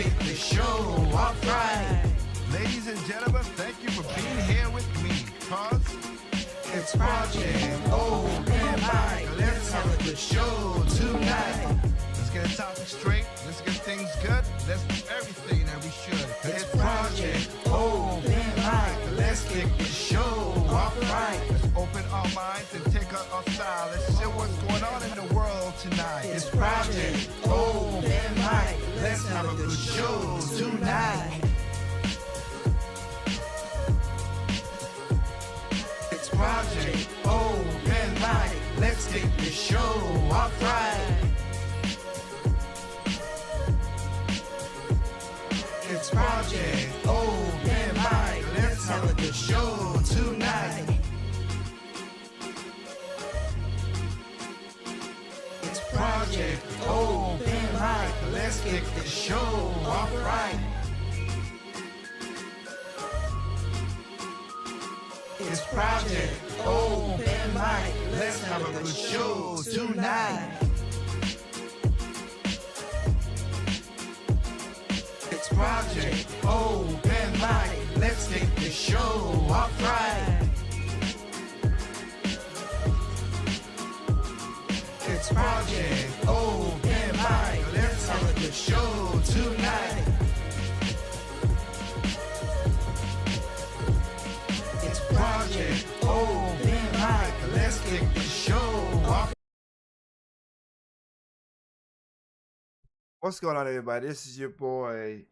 kick the show off right. Ladies and gentlemen, thank you for being here with me, cause It's Project Open Mic. Let's have a good show tonight. let's get the topic straight, let's get things good, let's do everything that we should. It's Project Open Mic. Let's kick the show off right. Let's open our minds and take out our style. Let's see what's going on in the world tonight. It's Project Open Mic. Let's have a good show tonight. It's Project Open Mic. Let's kick the show off right. It's Project Open Mic. Let's have a good show tonight. It's Project Open Mic. Let's kick the show off right. It's Project Open Mic. Let's have a good show tonight. It's Project Open Mic. Let's kick the show off right. It's Project Open Mic. Let's have a good show tonight. It's Project Open Mic. Let's kick the show off. What's going on, everybody? This is your boy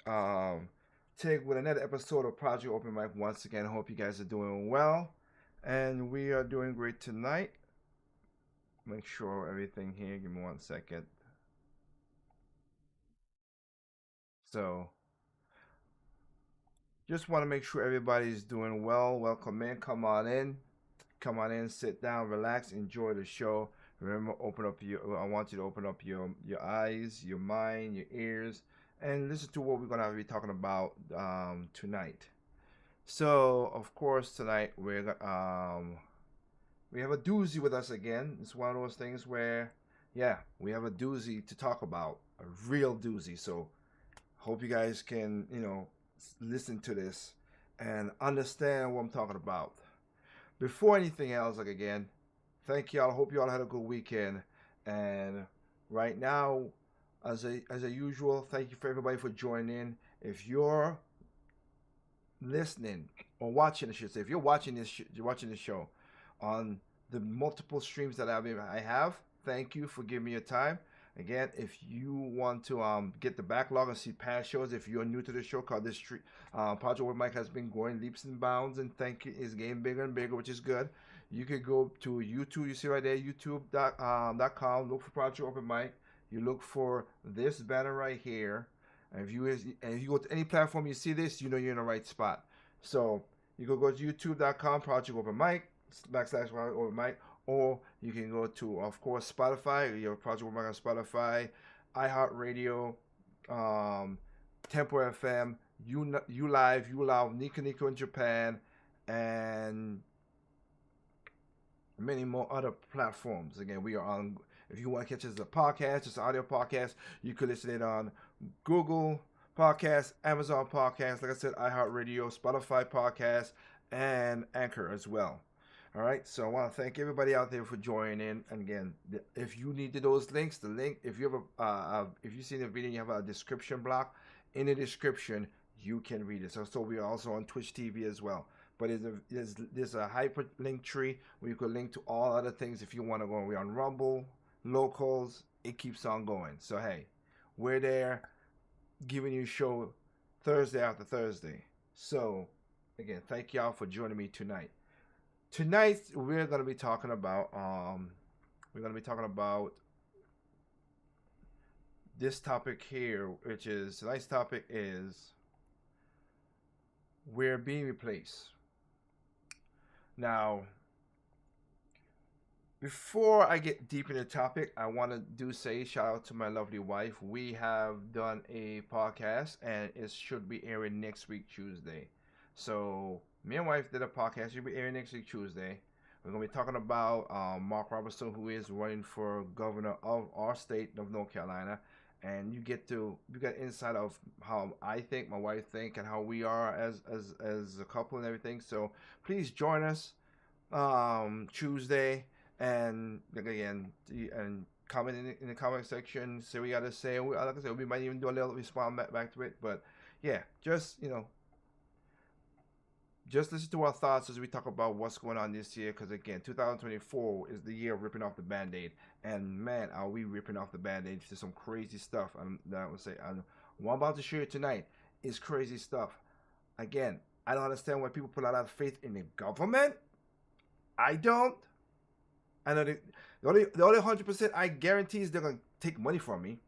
Tig with another episode of Project Open Mic. Once again, hope you guys are doing well, and we are doing great tonight. Make sure everything here. Give me 1 second. So, just want to make sure everybody's doing well. Welcome in. Come on in. Sit down, relax, enjoy the show. Remember, I want you to open up your eyes, your mind, your ears, and listen to what we're gonna be talking about tonight. So, of course, tonight we have a doozy with us again. It's one of those things where, yeah, we have a doozy to talk about, a real doozy. So, hope you guys can, listen to this and understand what I'm talking about. Before anything else, again, thank y'all. Hope y'all had a good weekend. And right now, as a usual, thank you for everybody for joining in. If you're listening or watching, I should say, if you're watching this show on the multiple streams that I have, thank you for giving me your time. Again, if you want to get the backlog and see past shows, if you're new to the show, called this Project Open Mic has been growing leaps and bounds, and thank you, is getting bigger and bigger, which is good. You could go to YouTube. You see right there, youtube.com. Look for Project Open Mic. You look for this banner right here. And if you go to any platform, you see this, you know you're in the right spot. So you can go to youtube.com, Project Open Mic, / Project Open Mic, or you can go to, of course, Spotify. Your Project Open Mic on Spotify, iHeartRadio, Tempo FM, You Live, Nico Nico in Japan, and many more other platforms. Again, we are on. If you want to catch us as a podcast, just an audio podcast, you could listen it on Google Podcasts, Amazon Podcasts, like I said, iHeartRadio, Spotify Podcasts, and Anchor as well. All right, so I want to thank everybody out there for joining in. And again, if you needed those links, the link, if you have if you see the video, you have a description block. In the description, you can read it. So we are also on Twitch TV as well. But there's a hyperlink tree where you could link to all other things if you want to go. We're on Rumble, Locals. It keeps on going. So hey, we're there, giving you a show Thursday after Thursday. So again, thank y'all for joining me tonight. Tonight we're gonna be talking about this topic here, which is tonight's topic is we're being replaced. Now, before I get deep in the topic, I want to say shout out to my lovely wife. We have done a podcast, and it should be airing next week, Tuesday. So, me and wife did a podcast. It should be airing next week, Tuesday. We're going to be talking about Mark Robertson, who is running for governor of our state of North Carolina. and you get insight of how I think, my wife think, and how we are as a couple and everything. So please join us Tuesday, and again, and comment in the comment section. Say what you gotta say. Like I said, we might even do a little respond back to it. But yeah, just just listen to our thoughts as we talk about what's going on this year. Because again, 2024 is the year of ripping off the band-aid, and man, are we ripping off the band-aid to some crazy stuff. That I would say, what I'm about to show you tonight is crazy stuff. Again, I don't understand why people put a lot of faith in the government. I don't. I know the only 100% I guarantee is they're gonna take money from me.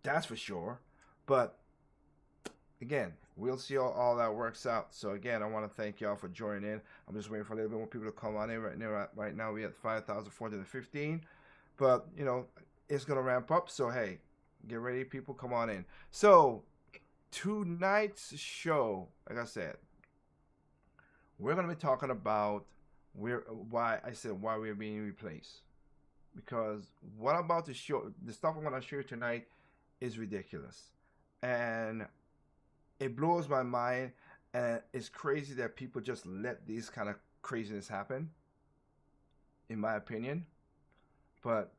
That's for sure. But again, we'll see how all that works out. So again, I want to thank y'all for joining in. I'm just waiting for a little bit more people to come on in. Right now we're at 5,415, but it's gonna ramp up. So hey, get ready, people, come on in. So tonight's show, like I said, we're gonna be talking about why we're being replaced. Because what I'm about to show, the stuff I'm gonna show you tonight, is ridiculous, and it blows my mind, and it's crazy that people just let these kind of craziness happen, in my opinion. But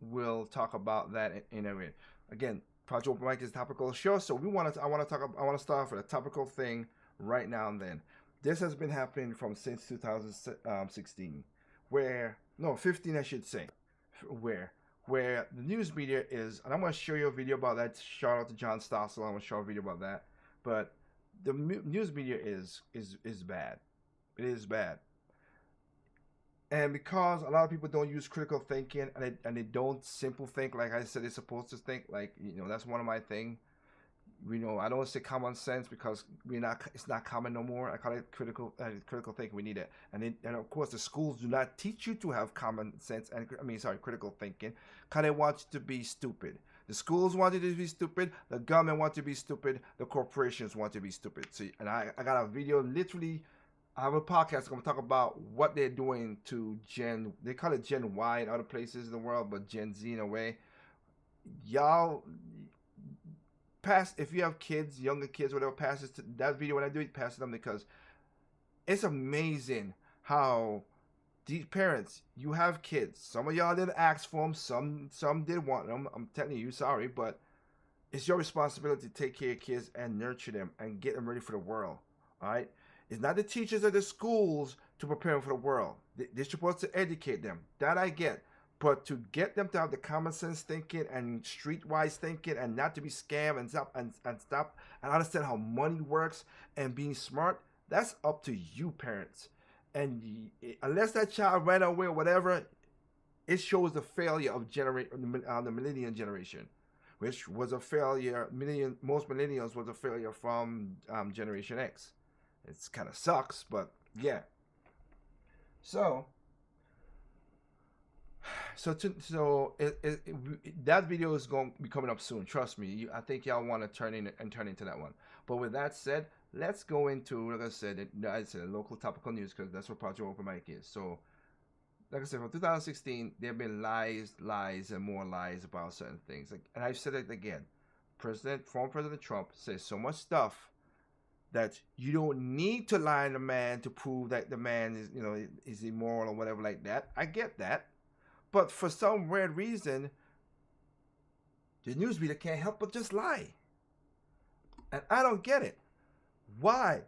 we'll talk about that in a minute. Again, Project Open Mic is a topical show, so I want to start off with a topical thing right now and then. This has been happening since 2016, 15 I should say, where the news media is, and I'm going to show you a video about that. Shout out to John Stossel. I'm going to show a video about that. But the news media is bad. It is bad. And because a lot of people don't use critical thinking, and they don't simple think like I said they're supposed to think, like, that's one of my thing. I don't say common sense because it's not common no more. I call it critical thinking. We need it. And of course the schools do not teach you to have common sense and critical thinking, because they want you to be stupid. The schools want you to be stupid, the government wants you to be stupid, the corporations want you to be stupid. So, and I got a video, literally, I have a podcast I'm going to talk about what they're doing to they call it Gen Y in other places in the world, but Gen Z in a way. Y'all, if you have kids, younger kids, whatever, pass that video. When I do it, pass them, because it's amazing how these parents, you have kids. Some of y'all didn't ask for them. Some did want them. I'm telling you, sorry, but it's your responsibility to take care of kids and nurture them and get them ready for the world. All right? It's not the teachers or the schools to prepare them for the world. They're supposed to educate them. That I get. But to get them to have the common sense thinking and streetwise thinking, and not to be scammed and stop and understand how money works and being smart, that's up to you, parents. And unless that child ran away or whatever, it shows the failure of the millennial generation, which was a failure. Most millennials was a failure from Generation X. It's kind of sucks, but yeah. So that video is going to be coming up soon. Trust me. I think y'all want to turn into that one. But with that said, let's go into, like I said, local topical news, because that's what Project Open Mic is. So, like I said, from 2016, there have been lies, and more lies about certain things. And I've said it again. Former President Trump says so much stuff that you don't need to lie to the man to prove that the man is immoral or whatever like that. I get that. But for some weird reason, the news media can't help but just lie. And I don't get it. Why?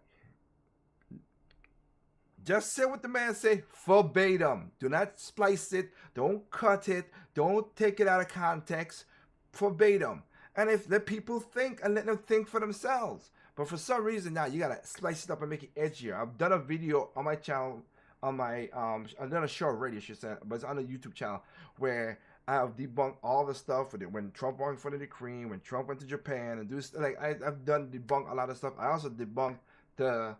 Just say what the man say verbatim. Do not splice it. Don't cut it. Don't take it out of context. Verbatim. And let people think, and let them think for themselves. But for some reason now you gotta slice it up and make it edgier. I've done a video on my channel, I've done a show already, she said, but it's on a YouTube channel, where I have debunked all the stuff with it. When Trump walked in front of the Queen, when Trump went to Japan, and I've done debunk a lot of stuff. I also debunked the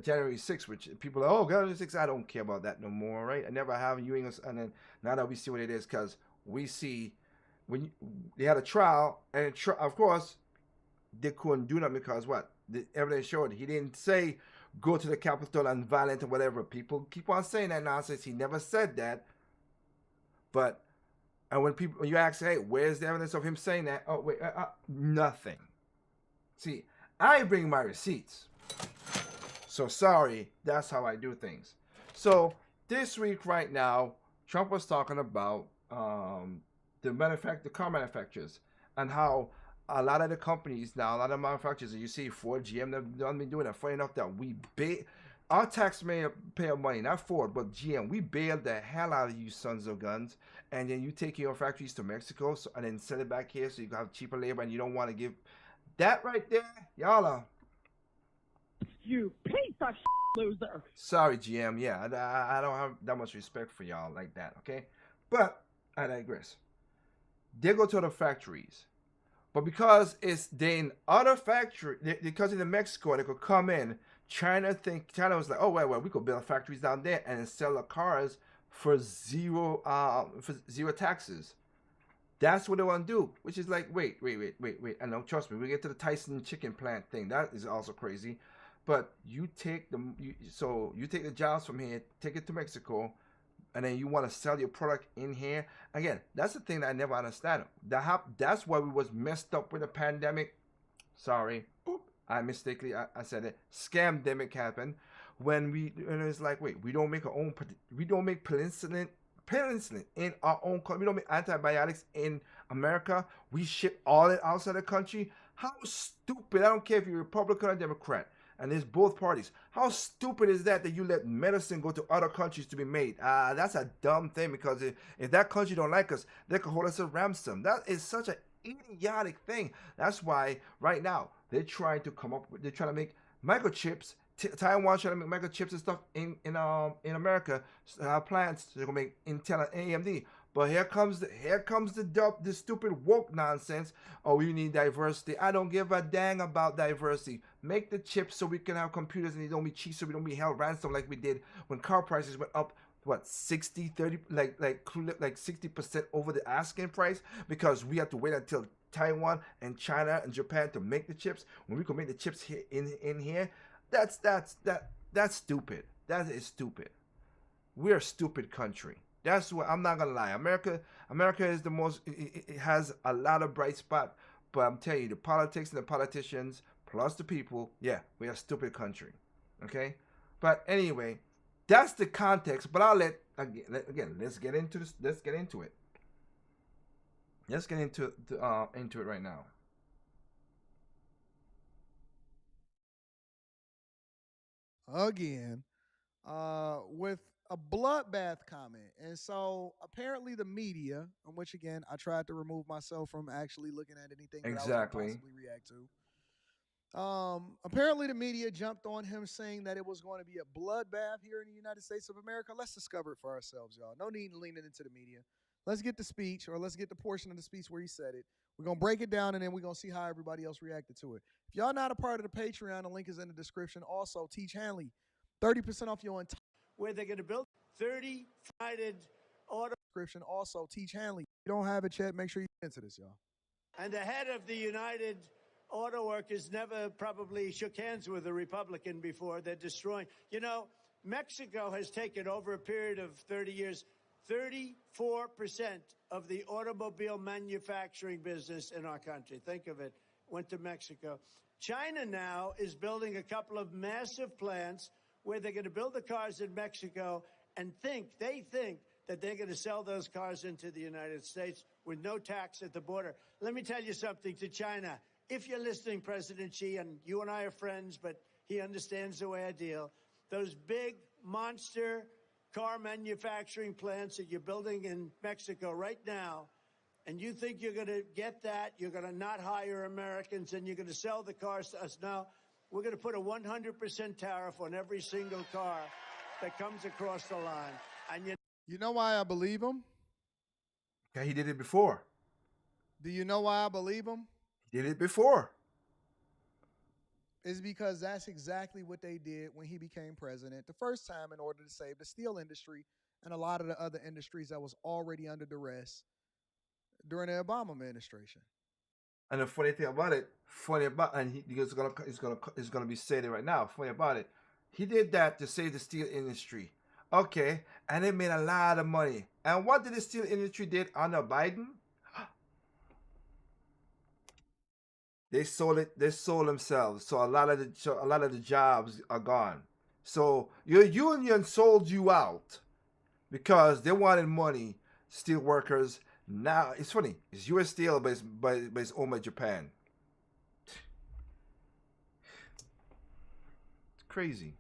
January 6th, which people are, January 6th, I don't care about that no more, right? I never have. And then now that we see what it is, because we see when they had a trial, and of course they couldn't do that because what the evidence showed, he didn't say go to the Capitol and violent or whatever. People keep on saying that nonsense. He never said that. But And when you ask, hey, where's the evidence of him saying that? Oh, wait, nothing. See, I bring my receipts. So sorry, that's how I do things. So this week, right now, Trump was talking about the car manufacturers and how a lot of the companies now, a lot of manufacturers, you see Ford, GM, they've done been doing it. Funny enough that our tax may pay money, not Ford, but GM. We bailed the hell out of you sons of guns, and then you take your factories to Mexico, and then send it back here so you can have cheaper labor, and you don't want to give that right there, y'all are. You piece of loser. Sorry, GM. Yeah, I don't have that much respect for y'all like that, okay? But I digress. They go to the factories. But because it's in other factory, because in Mexico, they could come in. China was like, oh well, we could build factories down there and sell the cars for zero taxes. That's what they want to do, which is like, wait. And don't trust me, we get to the Tyson chicken plant thing. That is also crazy. But you take the jobs from here, take it to Mexico, and then you want to sell your product in here. Again, that's the thing that I never understand. That's why we was messed up with the pandemic. Sorry, I mistakenly I said it. Scamdemic happened when it's like, wait, we don't make penicillin in our own country. We don't make antibiotics in America. We ship all it outside the country. How stupid! I don't care if you're Republican or Democrat. And there's both parties. How stupid is that you let medicine go to other countries to be made? That's a dumb thing, because if that country don't like us, they can hold us a ransom. That is such an idiotic thing. That's why right now they're trying to make microchips. Taiwan trying to make microchips and stuff in America. Plants they're gonna make Intel and AMD. But here comes the stupid woke nonsense. Oh, we need diversity. I don't give a dang about diversity. Make the chips so we can have computers and they don't be cheap, so we don't be held ransom like we did when car prices went up. What, 60, 30, like 60% over the asking price, because we have to wait until Taiwan and China and Japan to make the chips when we can make the chips here in here. That's stupid. That is stupid. We're a stupid country. That's what I'm not gonna lie. America is the most. It has a lot of bright spot, but I'm telling you, the politics and the politicians plus the people. Yeah, we're a stupid country. Okay, but anyway, that's the context. But I'll let again. Let's get into this. Let's get into it. Let's get into it right now. Again, with a bloodbath comment. And so apparently the media, on which again I tried to remove myself from actually looking at anything that I was gonna possibly react to. Apparently the media jumped on him saying that it was going to be a bloodbath here in the United States of America. Let's discover it for ourselves, y'all. No need in leaning into the media. Let's get the speech, or let's get the portion of the speech where he said it. We're going to break it down, and then we're going to see how everybody else reacted to it. If y'all not a part of the Patreon, the link is in the description. Also, Teach Hanley, 30% off your entire... Where they're going to build 30 United Auto... Description. Also, Teach Hanley. If you don't have it yet, make sure you get into this, y'all. And the head of the United Auto Workers never probably shook hands with a Republican before. They're destroying... You know, Mexico has taken, over a period of 30 years, 34% of the automobile manufacturing business in our country. Think of it. Went to Mexico. China now is building a couple of massive plants where they're going to build the cars in Mexico and they think that they're going to sell those cars into the United States with no tax at the border. Let me tell you something to China. If you're listening, President Xi, and you and I are friends, but he understands the way I deal, those big monster car manufacturing plants that you're building in Mexico right now, and you think you're going to get that, you're going to not hire Americans, and you're going to sell the cars to us. Now, we're going to put a 100% tariff on every single car that comes across the line. And you know why I believe him? Yeah, he did it before. Do you know why I believe him? He did it before. Is because that's exactly what they did when he became president the first time, in order to save the steel industry and a lot of the other industries that was already under duress during the Obama administration. And the funny thing about it, and it's gonna be said right now. Funny about it, he did that to save the steel industry. Okay, and they made a lot of money. And what did the steel industry did under Biden? They sold it. They sold themselves. So a lot of the jobs are gone. So your union sold you out because they wanted money. Steel workers. Now it's funny. It's U.S. Steel, but it's owned by Japan. It's crazy.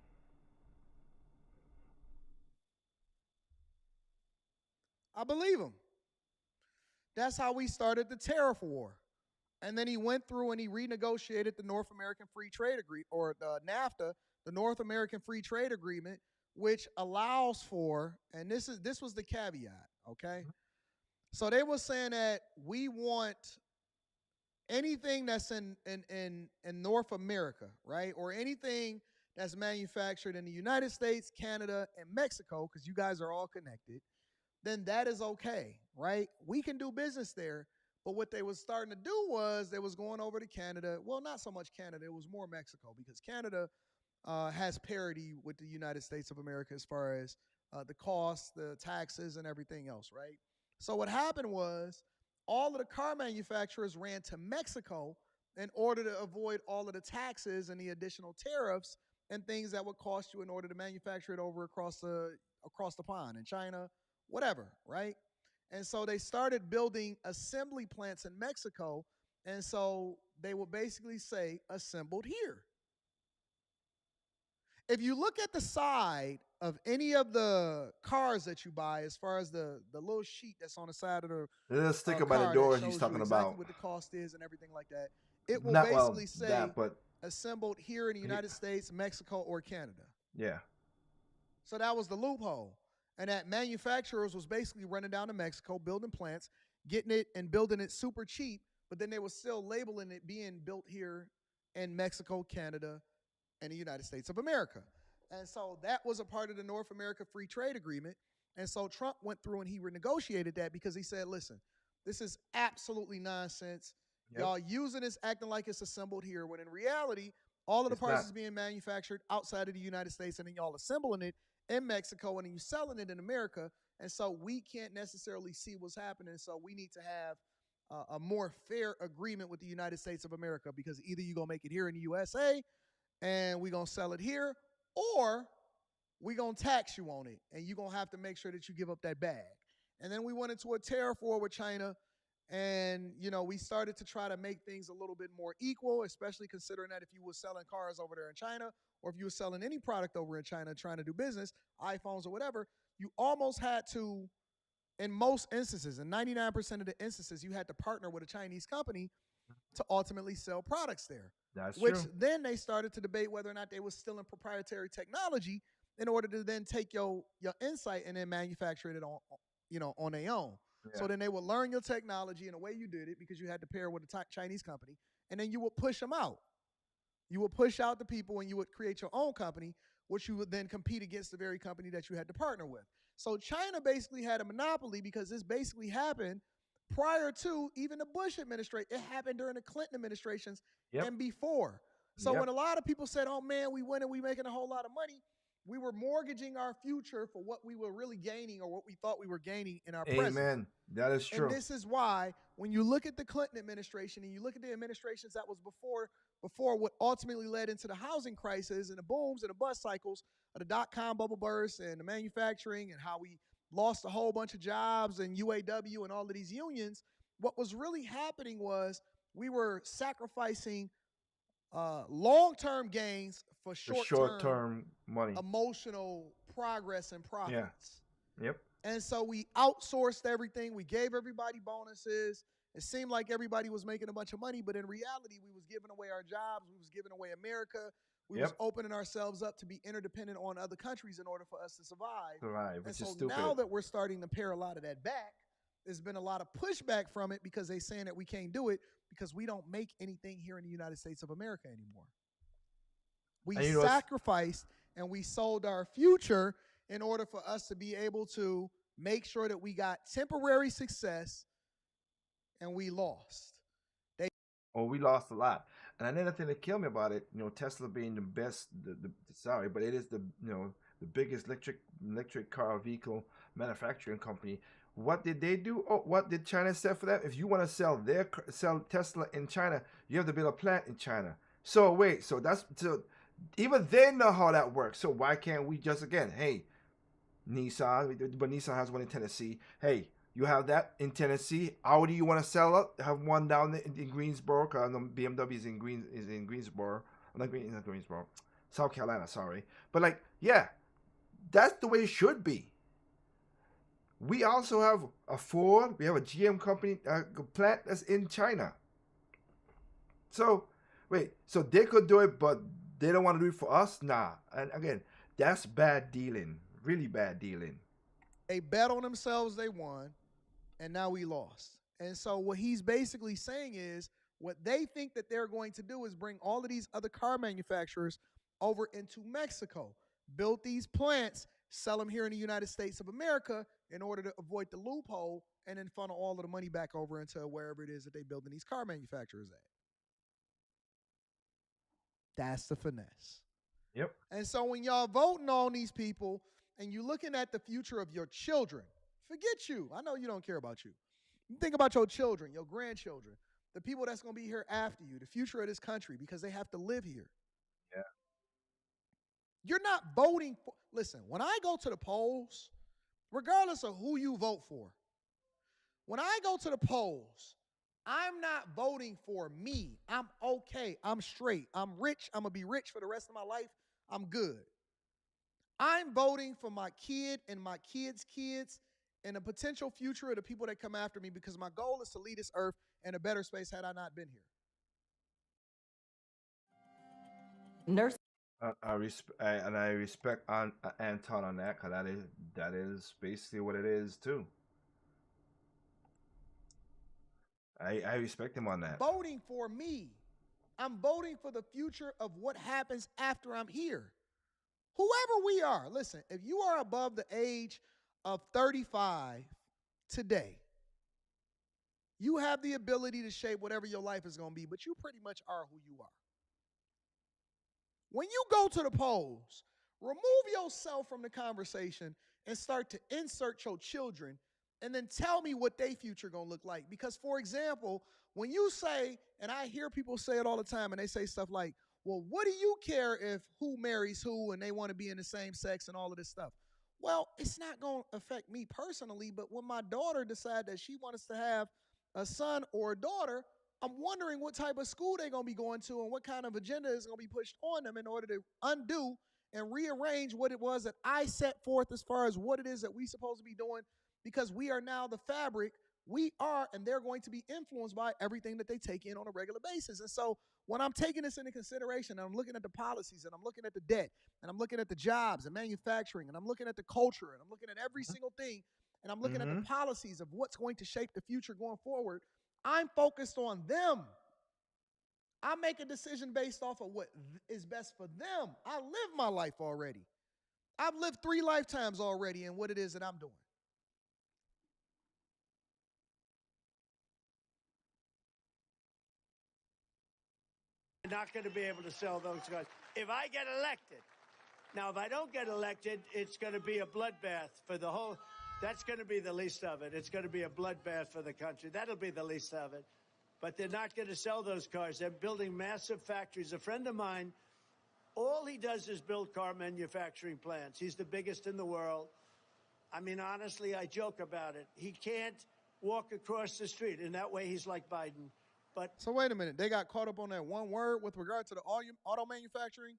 I believe him. That's how we started the tariff war. And then he went through and he renegotiated the North American Free Trade Agreement, or the NAFTA, the North American Free Trade Agreement, which allows for, and this was the caveat, okay? So they were saying that we want anything that's in North America, right? Or anything that's manufactured in the United States, Canada, and Mexico, because you guys are all connected, then that is okay, right? We can do business there. But what they was starting to do was they was going over to Canada. Well, not so much Canada. It was more Mexico, because Canada has parity with the United States of America as far as the costs, the taxes, and everything else, right? So what happened was all of the car manufacturers ran to Mexico in order to avoid all of the taxes and the additional tariffs and things that would cost you in order to manufacture it over across the pond in China, whatever, right? And so they started building assembly plants in Mexico. And so they would basically say, assembled here. If you look at the side of any of the cars that you buy, as far as the little sheet that's on the side of the Little sticker by the car door that he's shows talking you exactly about. what the cost is and everything like that, it will Not well basically say that, but assembled here in the United States, Mexico, or Canada. yeah. So that was the loophole. And that manufacturers was basically running down to Mexico, building plants, getting it and building it super cheap, but then they were still labeling it being built here in Mexico, Canada, and the United States of America. And so that was a part of the North America Free Trade Agreement. And so Trump went through and he renegotiated that because he said, listen, this is absolutely nonsense. Yep. Y'all using this, acting like it's assembled here, when in reality, all of the It's parts not. is being manufactured outside of the United States, and then y'all assembling it in Mexico, and then you selling it in America. And so we can't necessarily see what's happening. So we need to have a more fair agreement with the United States of America, because either you're going to make it here in the USA and we're going to sell it here, or we're going to tax you on it, and you're going to have to make sure that you give up that bag. And then we went into a tariff war with China, and, you know, we started to try to make things a little bit more equal, especially considering that if you were selling cars over there in China, or if you were selling any product over in China trying to do business, iPhones or whatever, you almost had to, in most instances, in 99% of the instances, you had to partner with a Chinese company to ultimately sell products there. That's Which true. then they started to debate whether or not they were still in proprietary technology in order to then take your insight and then manufacture it on their own. Yeah. So then they would learn your technology and the way you did it, because you had to pair with a Chinese company, and then you would push them out. You would push out the people and you would create your own company, which you would then compete against the very company that you had to partner with. So China basically had a monopoly, because this basically happened prior to even the Bush administration. It happened during the Clinton administrations Yep. and before. So Yep. when a lot of people said, oh man, we win and we making a whole lot of money, we were mortgaging our future for what we were really gaining, or what we thought we were gaining in our present. Amen. That is true. And this is why, when you look at the Clinton administration and you look at the administrations that was before what ultimately led into the housing crisis and the booms and the bust cycles of the dot-com bubble burst and the manufacturing, and how we lost a whole bunch of jobs and UAW and all of these unions, what was really happening was we were sacrificing long-term gains for For short-term short-term money. emotional progress and profits. Yep. And so we outsourced everything. We gave everybody bonuses. It seemed like everybody was making a bunch of money, but in reality, we was giving away our jobs. We was giving away America. We was Yep. opening ourselves up to be interdependent on other countries in order for us to survive. Right. And Which so is stupid. now that we're starting to pare a lot of that back, there's been a lot of pushback from it, because they're saying that we can't do it because we don't make anything here in the United States of America anymore. We And sacrificed and we sold our future in order for us to be able to make sure that we got temporary success, and we lost. We lost a lot. And another thing that killed me about it, Tesla being the best, sorry, but it is the the biggest electric car vehicle manufacturing company. What did they do? Oh, what did China sell for that? If you want to sell Tesla in China, you have to build a plant in China. So wait, so even they know how that works. So why can't we just again, hey, Nissan, but Nissan has one in Tennessee. Hey, you have that in Tennessee. Audi, you want to sell it? Have one down in Greensboro. Cause BMW is in Greensboro. Not Greensboro, South Carolina. Sorry, but like, yeah, that's the way it should be. We also have a Ford. We have a GM company plant that's in China. So wait, so they could do it, but they don't want to do it for us? Nah. And again, that's bad dealing. Really bad dealing. They bet on themselves, they won, and now we lost. And so what he's basically saying is what they think that they're going to do is bring all of these other car manufacturers over into Mexico, build these plants, sell them here in the United States of America in order to avoid the loophole, and then funnel all of the money back over into wherever it is that they're building these car manufacturers at. That's the finesse. Yep. And so when y'all voting on these people and you looking at the future of your children, forget you. I know you don't care about you. You think about your children, your grandchildren, the people that's going to be here after you, the future of this country, because they have to live here. Yeah. You're not voting for, listen, when I go to the polls, regardless of who you vote for, when I go to the polls, I'm not voting for me. I'm okay. I'm straight. I'm rich. I'm going to be rich for the rest of my life. I'm good. I'm voting for my kid and my kids' kids and the potential future of the people that come after me because my goal is to lead this earth in a better space had I not been here. Nurse. I respect Anton on that because that is basically what it is too. I respect him on that. Voting for me. I'm voting for the future of what happens after I'm here. Whoever we are, listen, if you are above the age of 35 today, you have the ability to shape whatever your life is going to be, but you pretty much are who you are. When you go to the polls, remove yourself from the conversation and start to insert your children and then tell me what their future going to look like. Because, for example, when you say, and I hear people say it all the time, and they say stuff like, well, what do you care if who marries who and they want to be in the same sex and all of this stuff? Well, it's not going to affect me personally, but when my daughter decides that she wants to have a son or a daughter, I'm wondering what type of school they're going to be going to and what kind of agenda is going to be pushed on them in order to undo and rearrange what it was that I set forth as far as what it is that we're supposed to be doing, because we are now the fabric. We are, and they're going to be influenced by everything that they take in on a regular basis. And so when I'm taking this into consideration, and I'm looking at the policies, and I'm looking at the debt, and I'm looking at the jobs and manufacturing, and I'm looking at the culture, and I'm looking at every single thing, and I'm looking at the policies of what's going to shape the future going forward, I'm focused on them. I make a decision based off of what is best for them. I live my life already. I've lived 3 lifetimes already in what it is that I'm doing. Not going to be able to sell those guys. If I get elected, now, if I don't get elected, it's going to be a bloodbath for the whole. That's going to be the least of it. It's going to be a bloodbath for the country. That'll be the least of it. But they're not going to sell those cars. They're building massive factories. A friend of mine, all he does is build car manufacturing plants. He's the biggest in the world. I mean, honestly, I joke about it. He can't walk across the street, and that way he's like Biden. But so wait a minute. They got caught up on that one word with regard to the auto manufacturing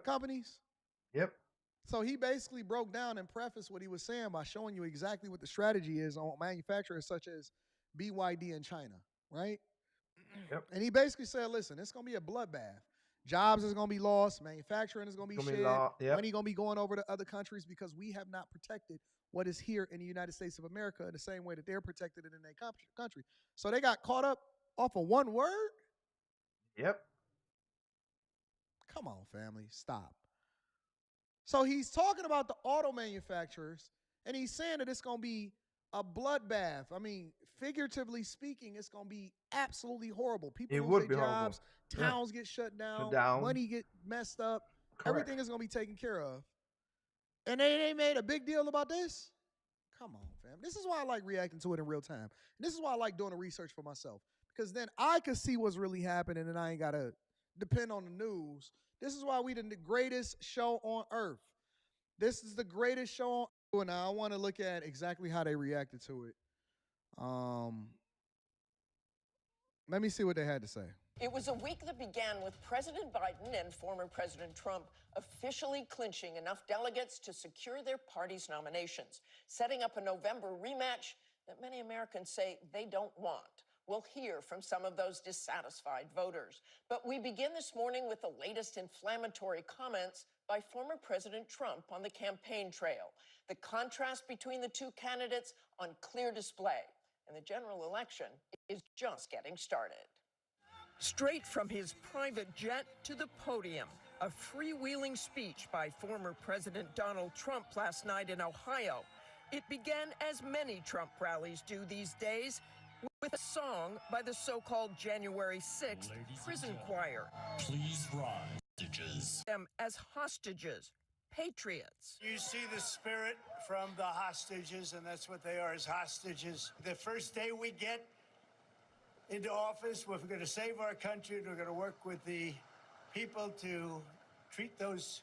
companies? Yep. So he basically broke down and prefaced what he was saying by showing you exactly what the strategy is on manufacturers such as BYD in China, right? Yep. And he basically said, listen, it's going to be a bloodbath. Jobs is going to be lost. Manufacturing is going to be shed. Money going to be going over to other countries because we have not protected what is here in the United States of America in the same way that they're protected it in their country. So they got caught up off of one word? Yep. Come on, family. Stop. So he's talking about the auto manufacturers, and he's saying that it's going to be a bloodbath. I mean, figuratively speaking, it's going to be absolutely horrible. People lose their jobs, towns get shut down, money get messed up. Correct. Everything is going to be taken care of. And they made a big deal about this? Come on, fam. This is why I like reacting to it in real time. And this is why I like doing the research for myself. Because then I can see what's really happening and I ain't got to depend on the news. This is why we the greatest show on earth. This is the greatest show on earth. Now I want to look at exactly how they reacted to it. Let me see what they had to say. It was a week that began with President Biden and former President Trump officially clinching enough delegates to secure their party's nominations, setting up a November rematch that many Americans say they don't want. We'll hear from some of those dissatisfied voters. But we begin this morning with the latest inflammatory comments by former President Trump on the campaign trail. The contrast between the two candidates on clear display. And the general election is just getting started. Straight from his private jet to the podium, a freewheeling speech by former President Donald Trump last night in Ohio. It began as many Trump rallies do these days, with a song by the so-called January 6th prison choir. Please rise, hostages. Them as hostages, patriots. You see the spirit from the hostages, and that's what they are, as hostages. The first day we get into office, we're going to save our country, and we're going to work with the people to treat those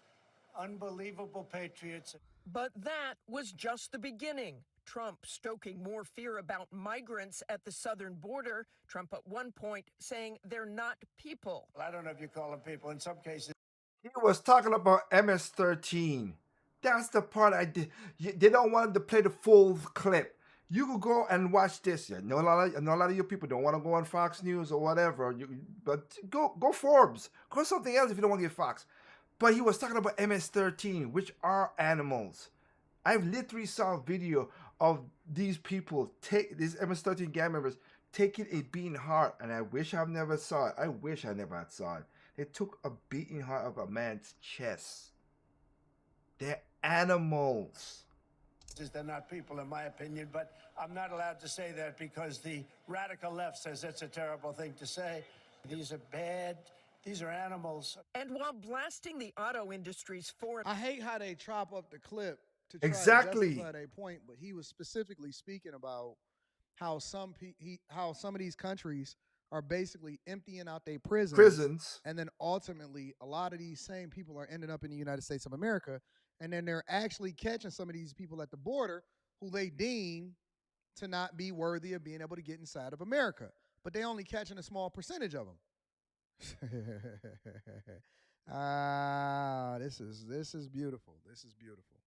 unbelievable patriots. But that was just the beginning. Trump stoking more fear about migrants at the southern border. Trump at one point saying they're not people. I don't know if you call them people. In some cases, He was talking about MS-13. That's the part I did. They don't want to play the full clip. You could go and watch this. I know a lot of you people don't want to go on Fox News or whatever. But go Forbes. Go something else if you don't want to get Fox. But he was talking about MS-13, which are animals. I've literally saw a video of these people these MS-13 gang members taking a beating heart, and I wish I've never saw it. I wish I never had saw it. They took a beating heart of a man's chest. They're animals. they're not people, in my opinion, but I'm not allowed to say that because the radical left says that's a terrible thing to say. These are bad. These are animals. And while blasting the auto industry's foreign... I hate how they chop up the clip to try Exactly. to justify their point, but he was specifically speaking about how some of these countries are basically emptying out their prisons, and then ultimately a lot of these same people are ending up in the United States of America, and then they're actually catching some of these people at the border who they deem to not be worthy of being able to get inside of America, but they only catching a small percentage of them. This is beautiful. This is beautiful.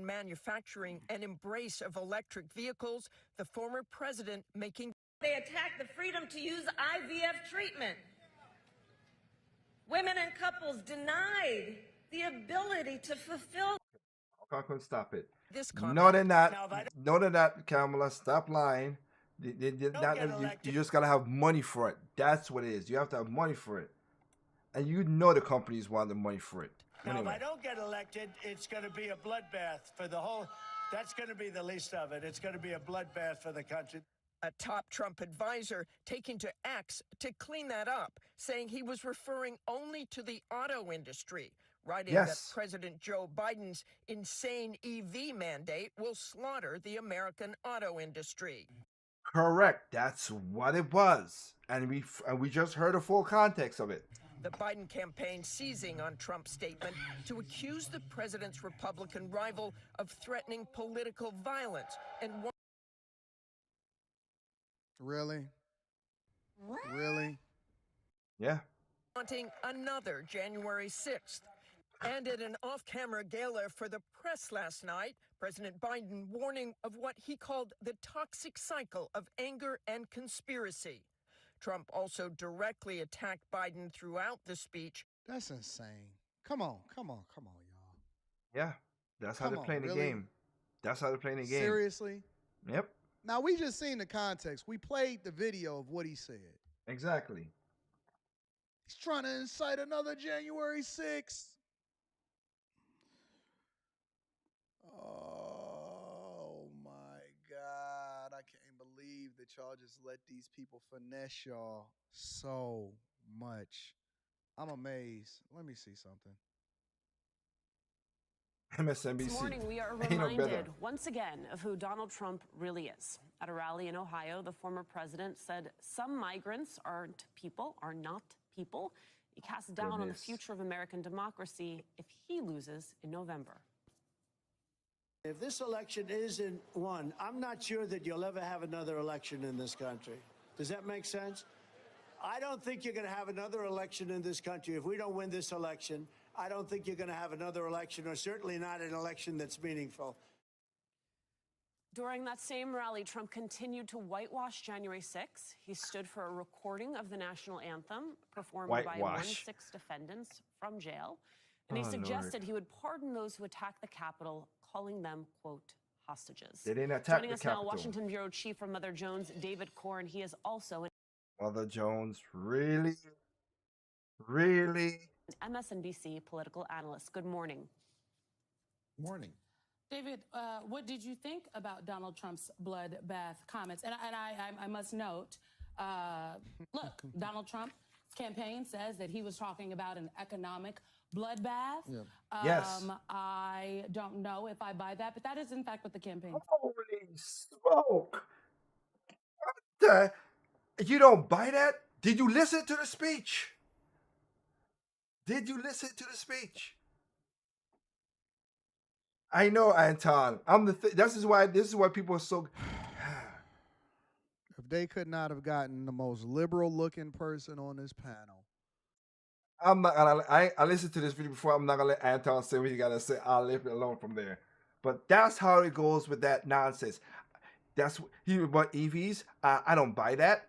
Manufacturing an embrace of electric vehicles, the former president making... They attack the freedom to use IVF treatment. Women and couples denied the ability to fulfill... I couldn't stop it. This No, they're not. No, they're not, Kamala. Stop lying. You just got to have money for it. That's what it is. You have to have money for it. And you know the companies want the money for it. Now, Anyway. if I don't get elected, it's going to be a bloodbath for the whole... That's going to be the least of it. It's going to be a bloodbath for the country. A top Trump advisor taking to X to clean that up, saying he was referring only to the auto industry, writing that President Joe Biden's insane EV mandate will slaughter the American auto industry. Correct. That's what it was. And we just heard the full context of it. The Biden campaign seizing on Trump's statement to accuse the president's Republican rival of threatening political violence and... Really? Really? Yeah. Wanting another January 6th. And at an off-camera gala for the press last night, President Biden warning of what he called the toxic cycle of anger and conspiracy. Trump also directly attacked Biden throughout the speech. That's insane. Come on, y'all. Yeah. That's how they're playing the game. That's how they're playing the game. Seriously? Yep. Now, we just seen the context. We played the video of what he said. Exactly. He's trying to incite another January 6th. Oh, my God. I can't believe that y'all just let these people finesse y'all so much. I'm amazed. Let me see something. MSNBC. This morning, we are Ain't no better. reminded once again of who Donald Trump really is. At a rally in Ohio, the former president said some migrants are not people. He cast down on the future of American democracy if he loses in November. If this election isn't won, I'm not sure that you'll ever have another election in this country. Does that make sense? I don't think you're going to have another election in this country. If we don't win this election, I don't think you're going to have another election, or certainly not an election that's meaningful. During that same rally, Trump continued to whitewash January 6th. He stood for a recording of the national anthem performed by 1-6 defendants from jail. And he suggested he would pardon those who attacked the Capitol, calling them, quote, hostages. They didn't attack Joining the us Capitol. now, Washington Bureau Chief from Mother Jones, David Corn. He is also Mother Jones, really? Really? an MSNBC political analyst. Good morning. Morning. David, what did you think about Donald Trump's bloodbath comments? And I must note, look, Donald Trump's campaign says that he was talking about an economic bloodbath. Yeah. Yes. I don't know if I buy that, but that is in fact what the campaign. Holy smoke! What the? You don't buy that? Did you listen to the speech? Did you listen to the speech? I know, Anton. This is why people are so. If they could not have gotten the most liberal-looking person on this panel. I'm not gonna. I listened to this video before. I'm not gonna let Anton say what he gotta say. I'll leave it alone from there. But that's how it goes with that nonsense. That's he about EVs. I don't buy that.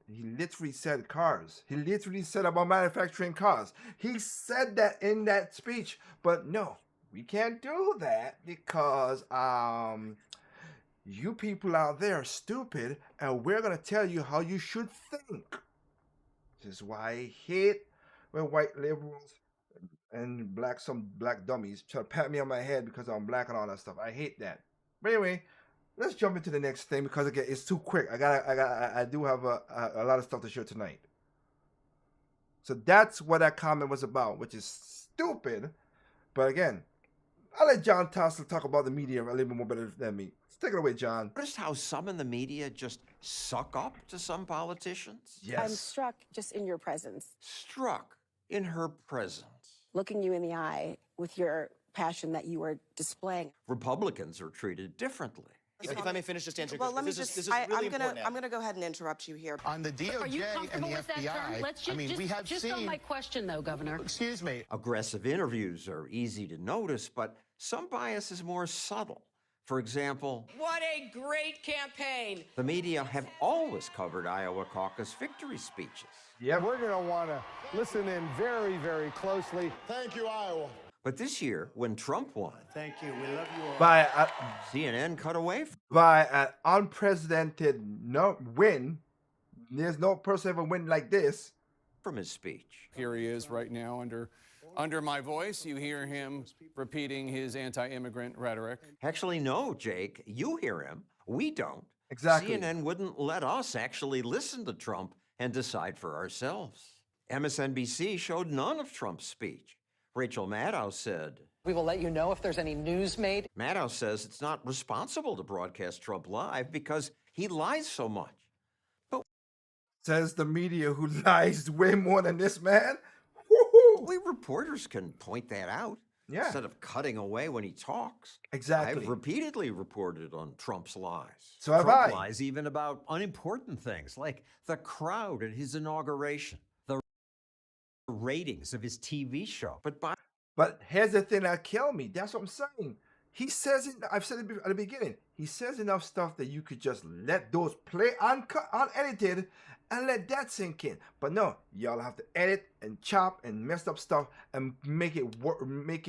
He literally said cars. He literally said about manufacturing cars. He said that in that speech. But no, we can't do that because you people out there are stupid, and we're gonna tell you how you should think. This is why I hate when white liberals and some black dummies try to pat me on my head because I'm black and all that stuff. I hate that. But anyway, let's jump into the next thing because again, it's too quick. I do have a lot of stuff to show tonight. So that's what that comment was about, which is stupid. But again, I'll let John Tossler talk about the media a little bit more better than me. Take it away, John. Notice how some in the media just suck up to some politicians? Yes. I'm struck just in your presence. Struck in her presence. Looking you in the eye with your passion that you are displaying. Republicans are treated differently. If I may finish just answering. Well, let me this is really important. I'm gonna go ahead and interrupt you here. On the DOJ Are you and comfortable the with FBI, that term? Let's just, we have just seen. on my question, though, Governor. Excuse me. Aggressive interviews are easy to notice, but some bias is more subtle. For example, What a great campaign. the media have always covered Iowa caucus victory speeches. Yep. We're going to want to listen in very, very closely. Thank you, Iowa. But this year, when Trump won, Thank you. We love you all. CNN cut away by an unprecedented win. There's no person ever win like this. From his speech. Here he is right now under my voice. You hear him repeating his anti-immigrant rhetoric. Actually, no, Jake. You hear him. We don't. Exactly. CNN wouldn't let us actually listen to Trump and decide for ourselves. MSNBC showed none of Trump's speech. Rachel Maddow said, "We will let you know if there's any news made." Maddow says it's not responsible to broadcast Trump live because he lies so much. But says the media who lies way more than this man. We reporters can point that out. Yeah. Instead of cutting away when he talks. Exactly. I've repeatedly reported on Trump's lies. So have Trump I. lies even about unimportant things like the crowd at his inauguration, the ratings of his TV show. But here's the thing that killed me. That's what I'm saying. He says it. I've said it at the beginning. He says enough stuff that you could just let those play uncut, unedited, and let that sink in. But no, y'all have to edit and chop and mess up stuff and make it work. Make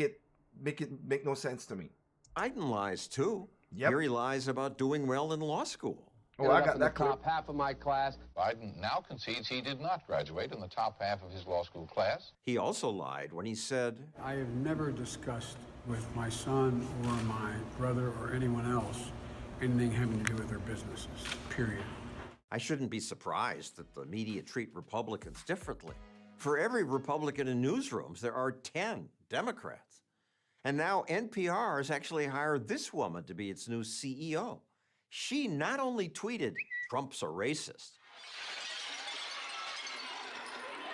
no sense to me. Biden lies too. Yep. Here he lies about doing well in law school. Oh, I got that clip. Top half of my class. Biden now concedes he did not graduate in the top half of his law school class. He also lied when he said, I have never discussed with my son or my brother or anyone else anything having to do with their businesses, period. I shouldn't be surprised that the media treat Republicans differently. For every Republican in newsrooms, there are 10 Democrats. And now NPR has actually hired this woman to be its new CEO. She not only tweeted, "Trump's a racist,"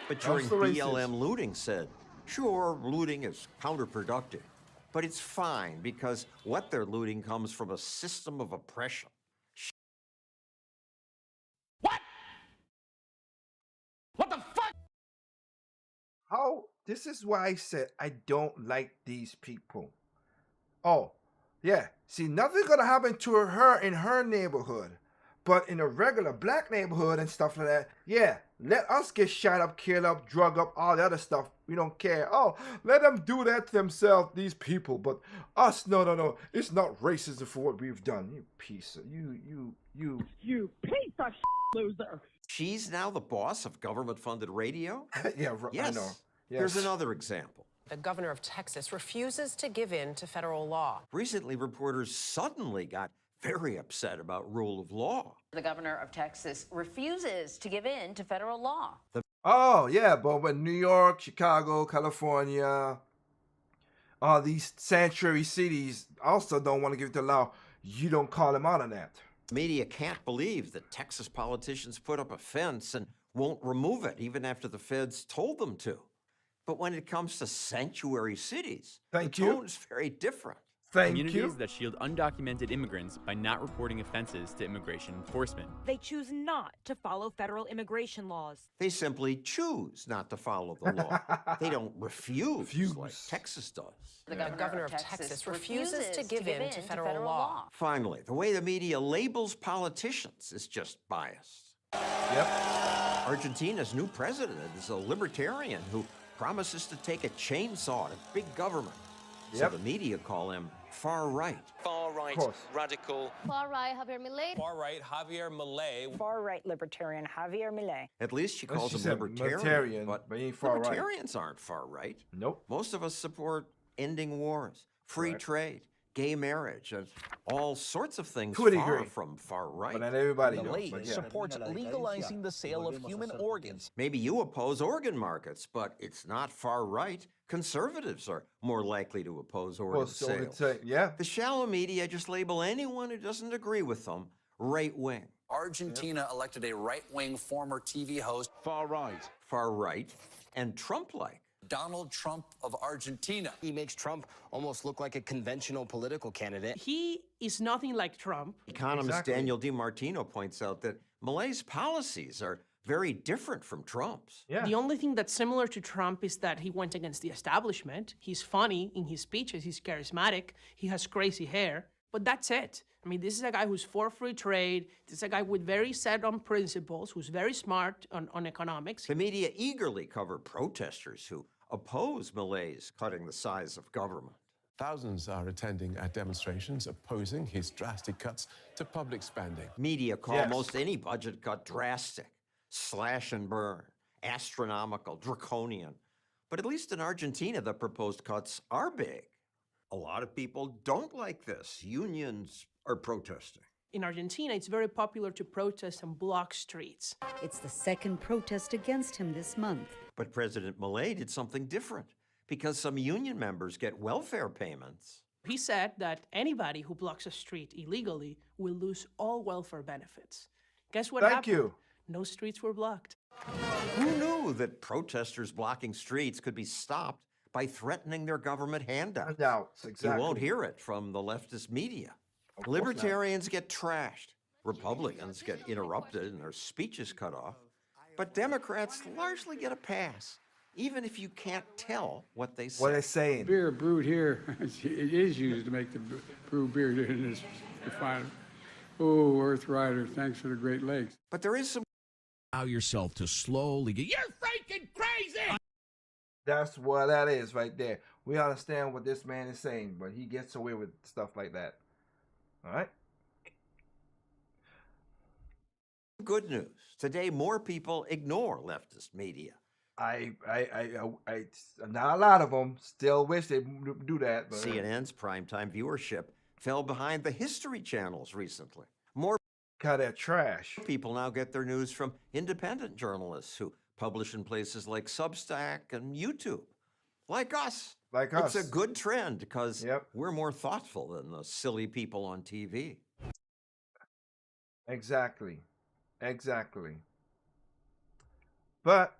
but during BLM looting said, "Sure, looting is counterproductive, but it's fine because what they're looting comes from a system of oppression." What the fuck? How? This is why I said I don't like these people. Oh, yeah. See, nothing's gonna happen to her in her neighborhood. But in a regular black neighborhood and stuff like that, yeah, let us get shot up, killed up, drug up, all the other stuff. We don't care. Oh, let them do that to themselves, these people. But us, no. It's not racism for what we've done. You piece of, you piece of loser. She's now the boss of government-funded radio? Yeah, yes. I know. Yes. Here's another example. The governor of Texas refuses to give in to federal law. Recently, reporters suddenly got very upset about rule of law. The governor of Texas refuses to give in to federal law. Oh, yeah, but when New York, Chicago, California, all these sanctuary cities also don't want to give it the law, you don't call them out on that. Media can't believe that Texas politicians put up a fence and won't remove it, even after the feds told them to. But when it comes to sanctuary cities, the tone is very different. Communities that shield undocumented immigrants by not reporting offenses to immigration enforcement. They choose not to follow federal immigration laws. They simply choose not to follow the law. They don't refuse like Texas does. The governor of Texas refuses to give in to federal law. Finally, the way the media labels politicians is just biased. Yep. Argentina's new president is a libertarian who promises to take a chainsaw to big government. So the media call him far-right. Far-right, radical. Far-right Javier Milei. Far-right Javier Milei. Far-right libertarian Javier Milei. At least she calls him libertarian, but he ain't far-right. Libertarians aren't far-right. Nope. Most of us support ending wars, free trade, gay marriage, and all sorts of things far from far-right. But not everybody Milei supports legalizing the sale of human organs. Maybe you oppose organ markets, but it's not far-right. Conservatives are more likely to oppose organ sales. Yeah. The shallow media just label anyone who doesn't agree with them right-wing. Argentina elected a right-wing former TV host. Far-right. Far-right and Trump-like. Donald Trump of Argentina. He makes Trump almost look like a conventional political candidate. He is nothing like Trump. Economist Daniel DiMartino points out that Milei's policies are very different from Trump's. Yeah. The only thing that's similar to Trump is that he went against the establishment. He's funny in his speeches. He's charismatic. He has crazy hair. But that's it. I mean, this is a guy who's for free trade. This is a guy with very set on principles, who's very smart on economics. The media eagerly cover protesters who oppose Milei's cutting the size of government. Thousands are attending at demonstrations opposing his drastic cuts to public spending. Media call most any budget cut drastic, slash and burn, astronomical, draconian. But at least in Argentina, the proposed cuts are big. A lot of people don't like this. Unions are protesting. In Argentina, it's very popular to protest and block streets. It's the second protest against him this month. But President Milei did something different because some union members get welfare payments. He said that anybody who blocks a street illegally will lose all welfare benefits. Guess what happened? Thank you. No streets were blocked. Who knew that protesters blocking streets could be stopped by threatening their government handouts? Exactly. You won't hear it from the leftist media. Libertarians get trashed. Republicans get interrupted and their speeches cut off. But Democrats largely get a pass, even if you can't tell what they say. What they're saying. Beer brewed here, it is used to make the brew beer in this refinery. Oh, Earth Rider, thanks for the Great Lakes. But there is some. Allow yourself to slowly get. You're freaking crazy! That's what that is right there. We understand what this man is saying, but he gets away with stuff like that. All right? Good news. Today, more people ignore leftist media. I not a lot of them still wish they do that. But CNN's primetime viewership fell behind the History channels recently. More kind of trash. People now get their news from independent journalists who publish in places like Substack and YouTube. like us. Like us. It's a good trend because we're more thoughtful than the silly people on TV. Exactly. But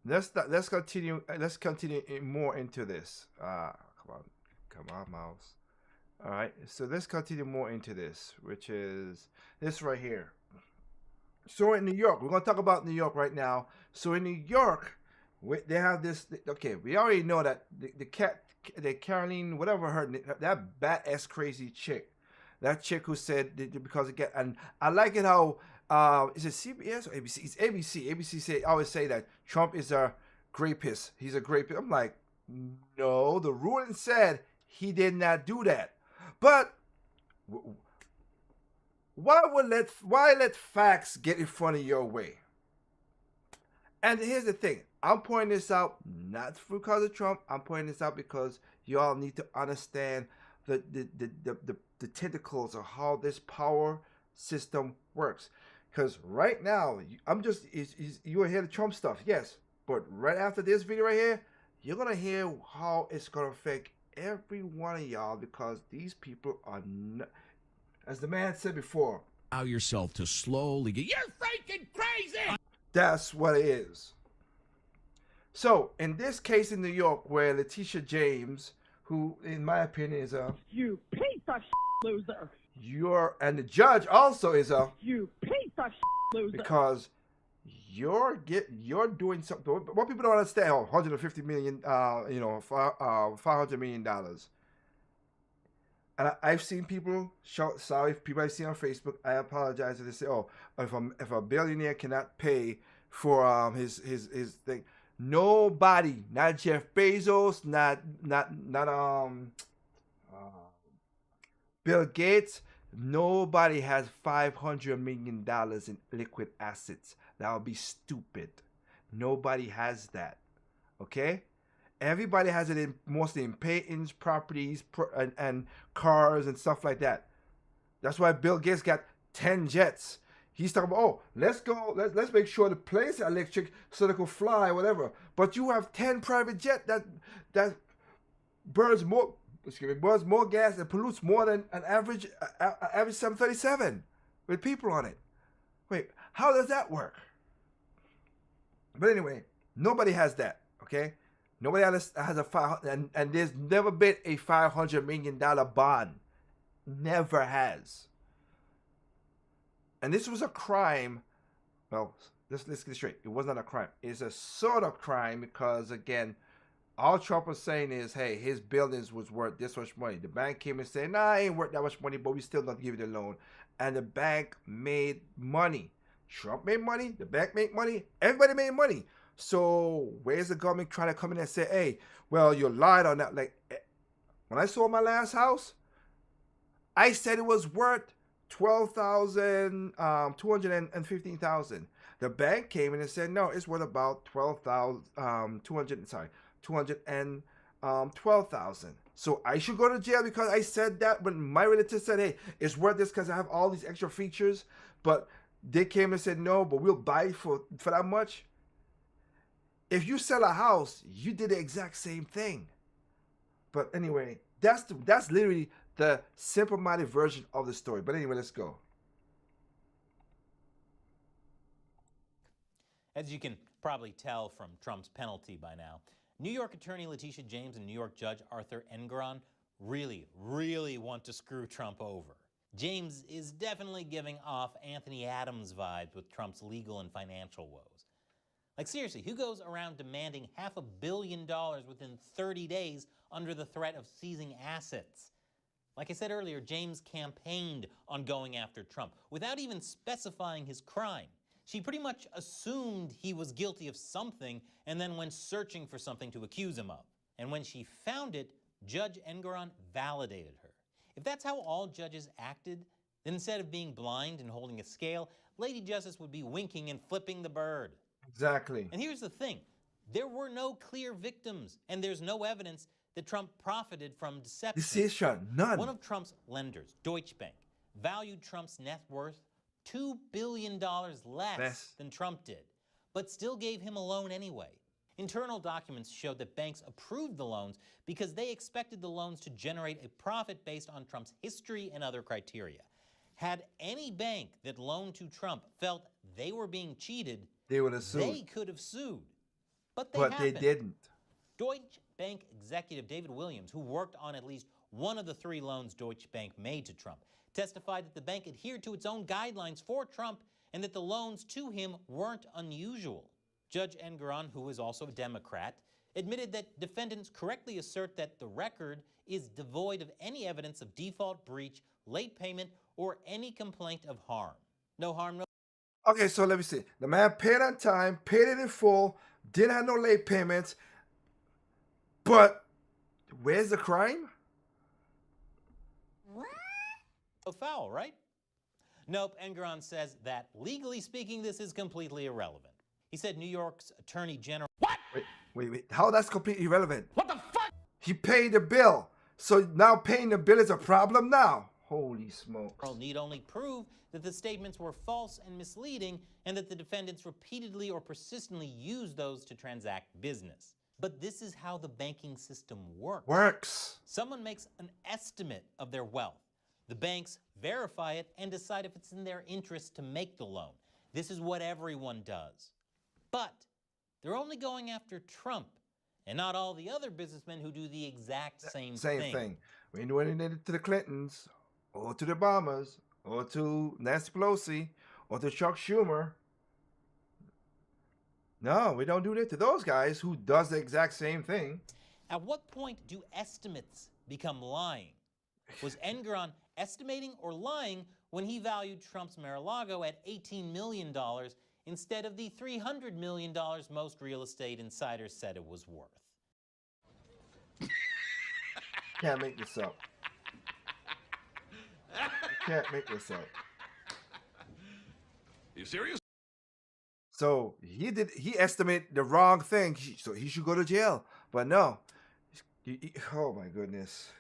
let's continue. Let's continue more into this. Come on, mouse. All right. So let's continue more into this, which is this right here. So in New York, we're gonna talk about New York right now. So in New York, they have this. Okay, we already know that the Caroline, whatever her, that bat ass crazy chick, that chick who said because it and I like it how is it CBS or ABC? It's ABC. ABC always say that Trump is a rapist. He's a rapist. I'm like, no, the ruling said he did not do that. But why let facts get in front of your way? And here's the thing. I'm pointing this out not because of Trump. I'm pointing this out because y'all need to understand the tentacles of how this power system works. Because right now, you will hear the Trump stuff, yes. But right after this video right here, you're going to hear how it's going to affect every one of y'all because these people are not, as the man said before, allow yourself to slowly get, you're freaking crazy! That's what it is. So, in this case in New York, where Letitia James, who, in my opinion, is a... You piece of loser! And the judge also is a... You piece of loser! Because you're doing something... What people don't understand, $150 million, $500 million. And I've seen people people I've seen on Facebook. I apologize if they say, "Oh, if a billionaire cannot pay for his thing." Nobody, not Jeff Bezos, not Bill Gates. Nobody has $500 million in liquid assets. That would be stupid. Nobody has that. Okay. Everybody has it mostly in patents, properties, and cars and stuff like that. That's why Bill Gates got 10 jets. He's talking about, let's make sure the planes are electric so they can fly, whatever. But you have 10 private jets that burns more gas and pollutes more than an average 737 with people on it. Wait, how does that work? But anyway, nobody has that. Okay. Nobody else has and there's never been a $500 million bond. Never has. And this was a crime. Well, let's get it straight. It was not a crime. It's a sort of crime because, again, all Trump was saying is, hey, his buildings was worth this much money. The bank came and said, nah, I ain't worth that much money, but we still not give you the loan. And the bank made money. Trump made money. The bank made money. Everybody made money. So where's the government trying to come in and say, hey, well, you lied on that? Like, when I sold my last house, I said it was worth $215,000. The bank came in and said, no, it's worth about $212,000. So I should go to jail because I said that when my relative said, hey, it's worth this because I have all these extra features. But they came and said, no, but we'll buy it for that much. If you sell a house, you did the exact same thing. But anyway, that's literally the simple-minded version of the story. But anyway, let's go. As you can probably tell from Trump's penalty by now, New York Attorney Letitia James and New York Judge Arthur Engoron really want to screw Trump over. James is definitely giving off Anthony Adams vibes with Trump's legal and financial woes. Like, seriously, who goes around demanding $500 million within 30 days under the threat of seizing assets? Like I said earlier, James campaigned on going after Trump without even specifying his crime. She pretty much assumed he was guilty of something and then went searching for something to accuse him of. And when she found it, Judge Engoron validated her. If that's how all judges acted, then instead of being blind and holding a scale, Lady Justice would be winking and flipping the bird. Exactly. And here's the thing. There were no clear victims, and there's no evidence that Trump profited from deception. Decision, none. One of Trump's lenders, Deutsche Bank, valued Trump's net worth $2 billion less than Trump did, but still gave him a loan anyway. Internal documents showed that banks approved the loans because they expected the loans to generate a profit based on Trump's history and other criteria. Had any bank that loaned to Trump felt they were being cheated, they would have sued. They could have sued. But they didn't. Deutsche Bank executive David Williams, who worked on at least one of the 3 loans Deutsche Bank made to Trump, testified that the bank adhered to its own guidelines for Trump and that the loans to him weren't unusual. Judge Engoron, who is also a Democrat, admitted that defendants correctly assert that the record is devoid of any evidence of default, breach, late payment, or any complaint of harm. No harm, no. Okay, so let me see. The man paid on time, paid it in full, didn't have no late payments. But where's the crime? So foul, right? Nope, Engoron says that legally speaking, this is completely irrelevant. He said New York's Attorney General... What? Wait. How that's completely irrelevant? What the fuck? He paid the bill. So now paying the bill is a problem now. Holy smokes. Need only prove that the statements were false and misleading and that the defendants repeatedly or persistently used those to transact business. But this is how the banking system works. Someone makes an estimate of their wealth. The banks verify it and decide if it's in their interest to make the loan. This is what everyone does. But they're only going after Trump and not all the other businessmen who do the exact same thing. We ain't doing anything to the Clintons or to the Obamas or to Nancy Pelosi or to Chuck Schumer. No, we don't do that to those guys who does the exact same thing. At what point do estimates become lying? Was Engoron estimating or lying when he valued Trump's Mar-a-Lago at $18 million instead of the $300 million most real estate insiders said it was worth? Can't make this up. You can't make this up. You serious? So he estimated the wrong thing, so he should go to jail. But no. Oh my goodness.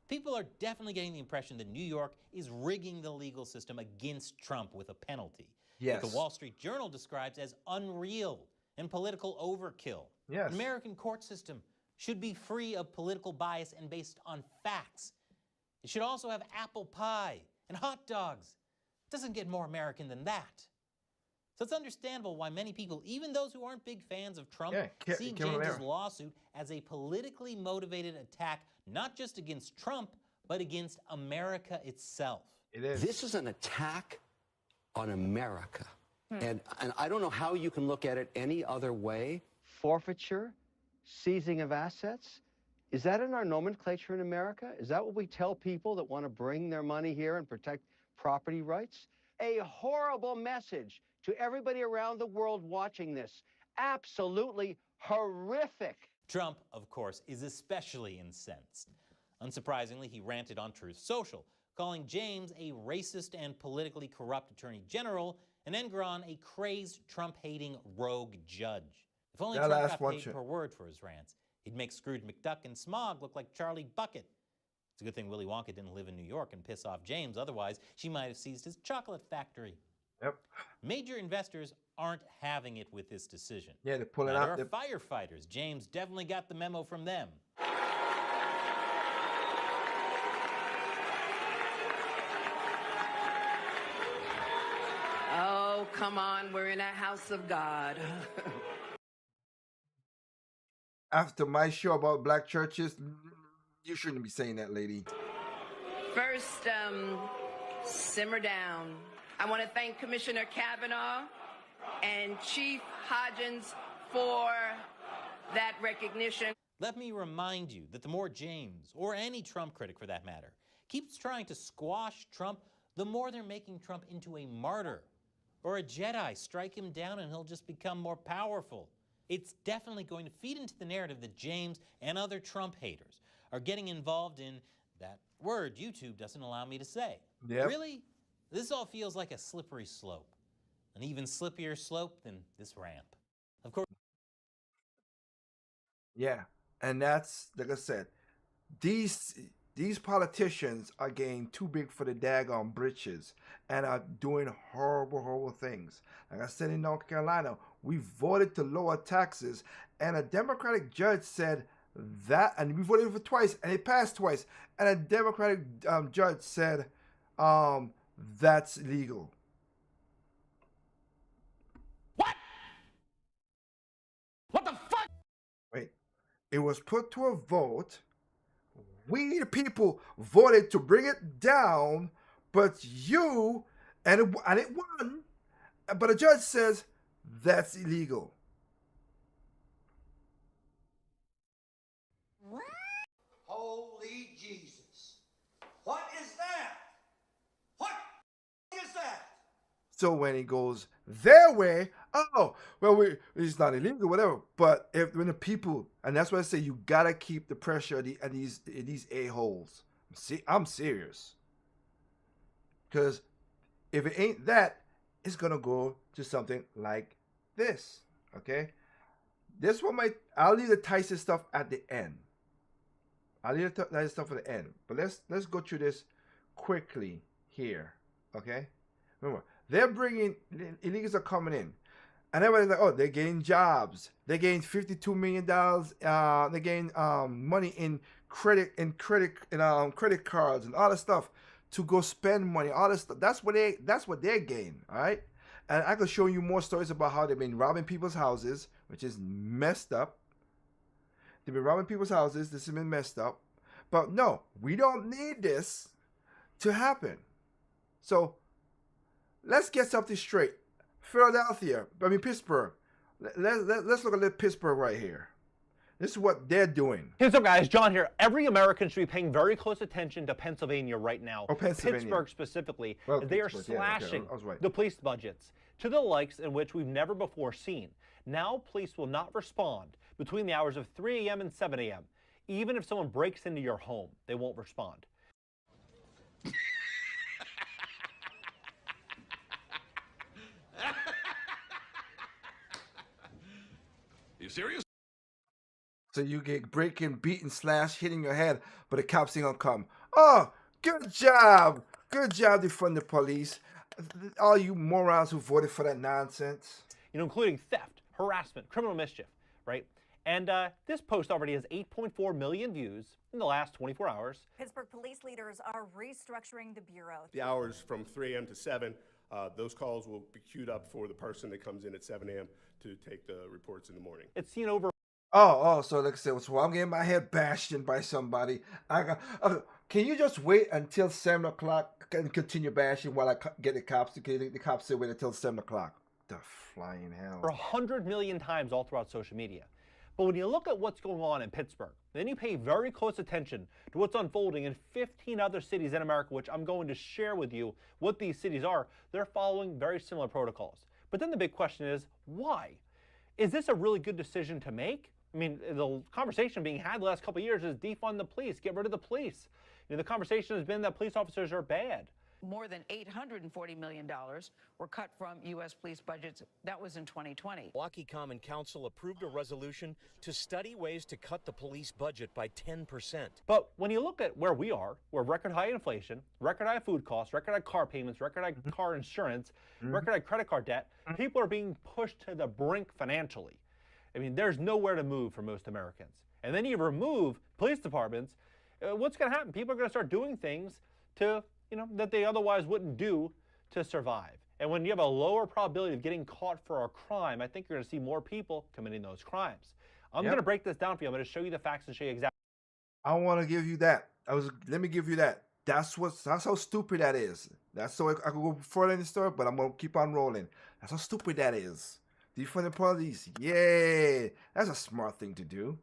People are definitely getting the impression that New York is rigging the legal system against Trump with a penalty. Yes. That the Wall Street Journal describes as unreal and political overkill. Yes. An American court system should be free of political bias and based on facts. It should also have apple pie and hot dogs. It doesn't get more American than that. So it's understandable why many people, even those who aren't big fans of Trump, see James's lawsuit as a politically motivated attack, not just against Trump, but against America itself. It is. This is an attack on America. And I don't know how you can look at it any other way. Forfeiture, seizing of assets, is that in our nomenclature in America? Is that what we tell people that want to bring their money here and protect property rights? A horrible message to everybody around the world watching this. Absolutely horrific. Trump, of course, is especially incensed. Unsurprisingly, he ranted on Truth Social, calling James a racist and politically corrupt attorney general and Engoron a crazed, Trump-hating rogue judge. If only Trump got paid per word for his rants, he'd make Scrooge McDuck and Smog look like Charlie Bucket. It's a good thing Willy Wonka didn't live in New York and piss off James, otherwise she might have seized his chocolate factory. Yep. Major investors aren't having it with this decision. Yeah, they're pulling out. There are firefighters. James definitely got the memo from them. Oh, come on. We're in a house of God. After my show about black churches, you shouldn't be saying that, lady. First, simmer down. I want to thank Commissioner Kavanaugh and Chief Hodgins for that recognition. Let me remind you that the more James, or any Trump critic for that matter, keeps trying to squash Trump, the more they're making Trump into a martyr or a Jedi. Strike him down and he'll just become more powerful. It's definitely going to feed into the narrative that James and other Trump haters are getting involved in that word YouTube doesn't allow me to say. Yep. Really? This all feels like a slippery slope. An even slippier slope than this ramp. Of course. Yeah, and that's, like I said, these these politicians are getting too big for the daggone britches and are doing horrible, horrible things. Like I said in North Carolina, we voted to lower taxes, and a Democratic judge said that, and we voted for twice, and it passed twice, and a Democratic judge said that's illegal. What the fuck? Wait, it was put to a vote. We, the people, voted to bring it down, but you, and it won, but a judge says that's illegal. Holy Jesus. What is that? What is that? So when it goes their way, oh, well, it's not illegal, whatever. But when the people, and that's why I say you gotta keep the pressure on these a-holes. See, I'm serious. Because if it ain't that, it's gonna go to something like this. Okay? This one I'll leave the Tyson stuff at the end. I'll leave the Tyson stuff at the end. But let's go through this quickly here. Okay? Remember, they're bringing, illegals are coming in. And everybody's like, oh, they're getting jobs. They're getting $52 million. They're getting money in credit cards and all this stuff to go spend money. All this stuff. That's what they're getting. All right. And I could show you more stories about how they've been robbing people's houses, which is messed up. They've been robbing people's houses. This has been messed up. But no, we don't need this to happen. So let's get something straight. Pittsburgh. Let's look at Pittsburgh right here. This is what they're doing. Here's up, guys. John here. Every American should be paying very close attention to Pennsylvania right now. Oh, Pennsylvania. Pittsburgh specifically. Well, they are Pittsburgh, slashing I was right. the police budgets to the likes in which we've never before seen. Now, police will not respond between the hours of 3 a.m. and 7 a.m. Even if someone breaks into your home, they won't respond. You serious? So you get breaking, beaten, slashed, hitting your head, but the cops ain't gonna come. Oh, good job. Good job defunding the police. All you morons who voted for that nonsense. You know, including theft, harassment, criminal mischief, right? And this post already has 8.4 million views in the last 24 hours. Pittsburgh police leaders are restructuring the bureau. The hours from 3 a.m. to 7, those calls will be queued up for the person that comes in at 7 a.m. to take the reports in the morning. It's seen over. So like I said, so I'm getting my head bashed in by somebody. Can you just wait until 7 o'clock and continue bashing while I get the cops? The cops say wait until 7 o'clock. The flying hell. 100 million times all throughout social media. But when you look at what's going on in Pittsburgh, then you pay very close attention to what's unfolding in 15 other cities in America, which I'm going to share with you what these cities are. They're following very similar protocols. But then the big question is, why? Is this a really good decision to make? I mean, the conversation being had the last couple of years is defund the police, get rid of the police. You know, the conversation has been that police officers are bad. More than $840 million were cut from U.S. police budgets. That was in 2020. Milwaukee Common Council approved a resolution to study ways to cut the police budget by 10%. But when you look at where we are, we're record high inflation, record high food costs, record high car payments, record high car insurance, record high credit card debt, people are being pushed to the brink financially. I mean, there's nowhere to move for most Americans. And then you remove police departments, what's going to happen? People are going to start doing things to, that they otherwise wouldn't do to survive. And when you have a lower probability of getting caught for a crime, I think you're going to see more people committing those crimes. I'm going to break this down for you. I'm going to show you the facts and show you exactly. I want to give you that. Let me give you that. That's how stupid that is. That's so I could go further in the story, but I'm going to keep on rolling. That's how stupid that is. Defund the police. Yay. That's a smart thing to do.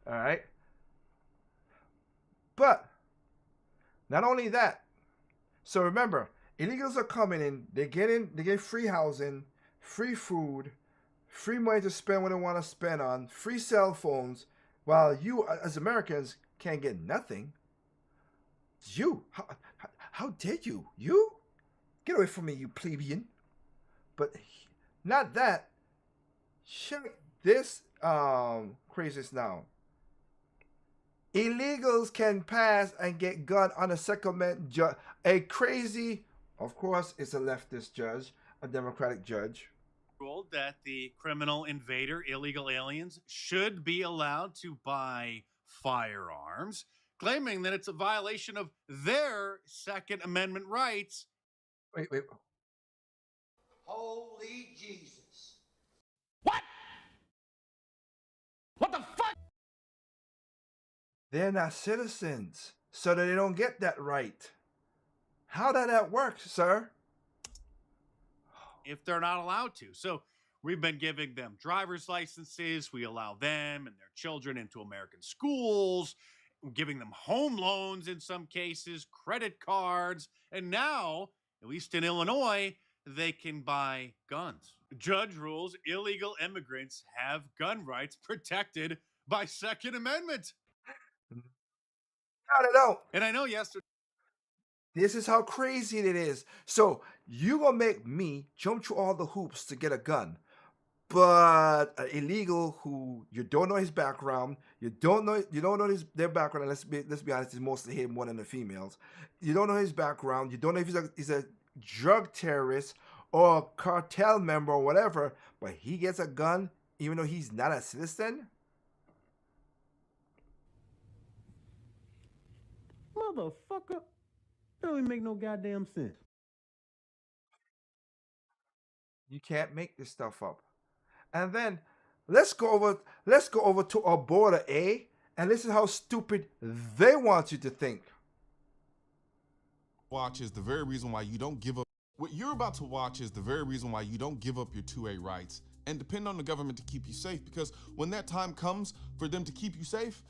All right. But not only that. So remember, illegals are coming in. They get free housing, free food, free money to spend what they want to spend on, free cell phones, while you, as Americans, can't get nothing. You, how dare you? You? Get away from me, you plebeian. But not that. Check this craziness now. Illegals can pass and get gun on a secondment judge. A crazy, of course, it's a leftist judge, a Democratic judge. Ruled that the criminal invader, illegal aliens, should be allowed to buy firearms, claiming that it's a violation of their Second Amendment rights. Wait. Holy Jesus. What? What the fuck? They're not citizens, so that they don't get that right. How does that work, sir? If they're not allowed to. So we've been giving them driver's licenses. We allow them and their children into American schools, giving them home loans in some cases, credit cards. And now, at least in Illinois, they can buy guns. Judge rules illegal immigrants have gun rights protected by Second Amendment. No, they don't. And I know yesterday. This is how crazy it is. So you gonna make me jump through all the hoops to get a gun, but an illegal who you don't know his background, you don't know their background. And let's be honest, it's mostly him more than the females. You don't know his background. You don't know if he's a drug terrorist or a cartel member or whatever. But he gets a gun even though he's not a citizen. Motherfucker. That don't even make no goddamn sense. You can't make this stuff up. And then let's go over to our border, and listen how stupid they want you to think. Watch is the very reason why you don't give up. What you're about to watch is the very reason why you don't give up your 2A rights and depend on the government to keep you safe, because when that time comes for them to keep you safe,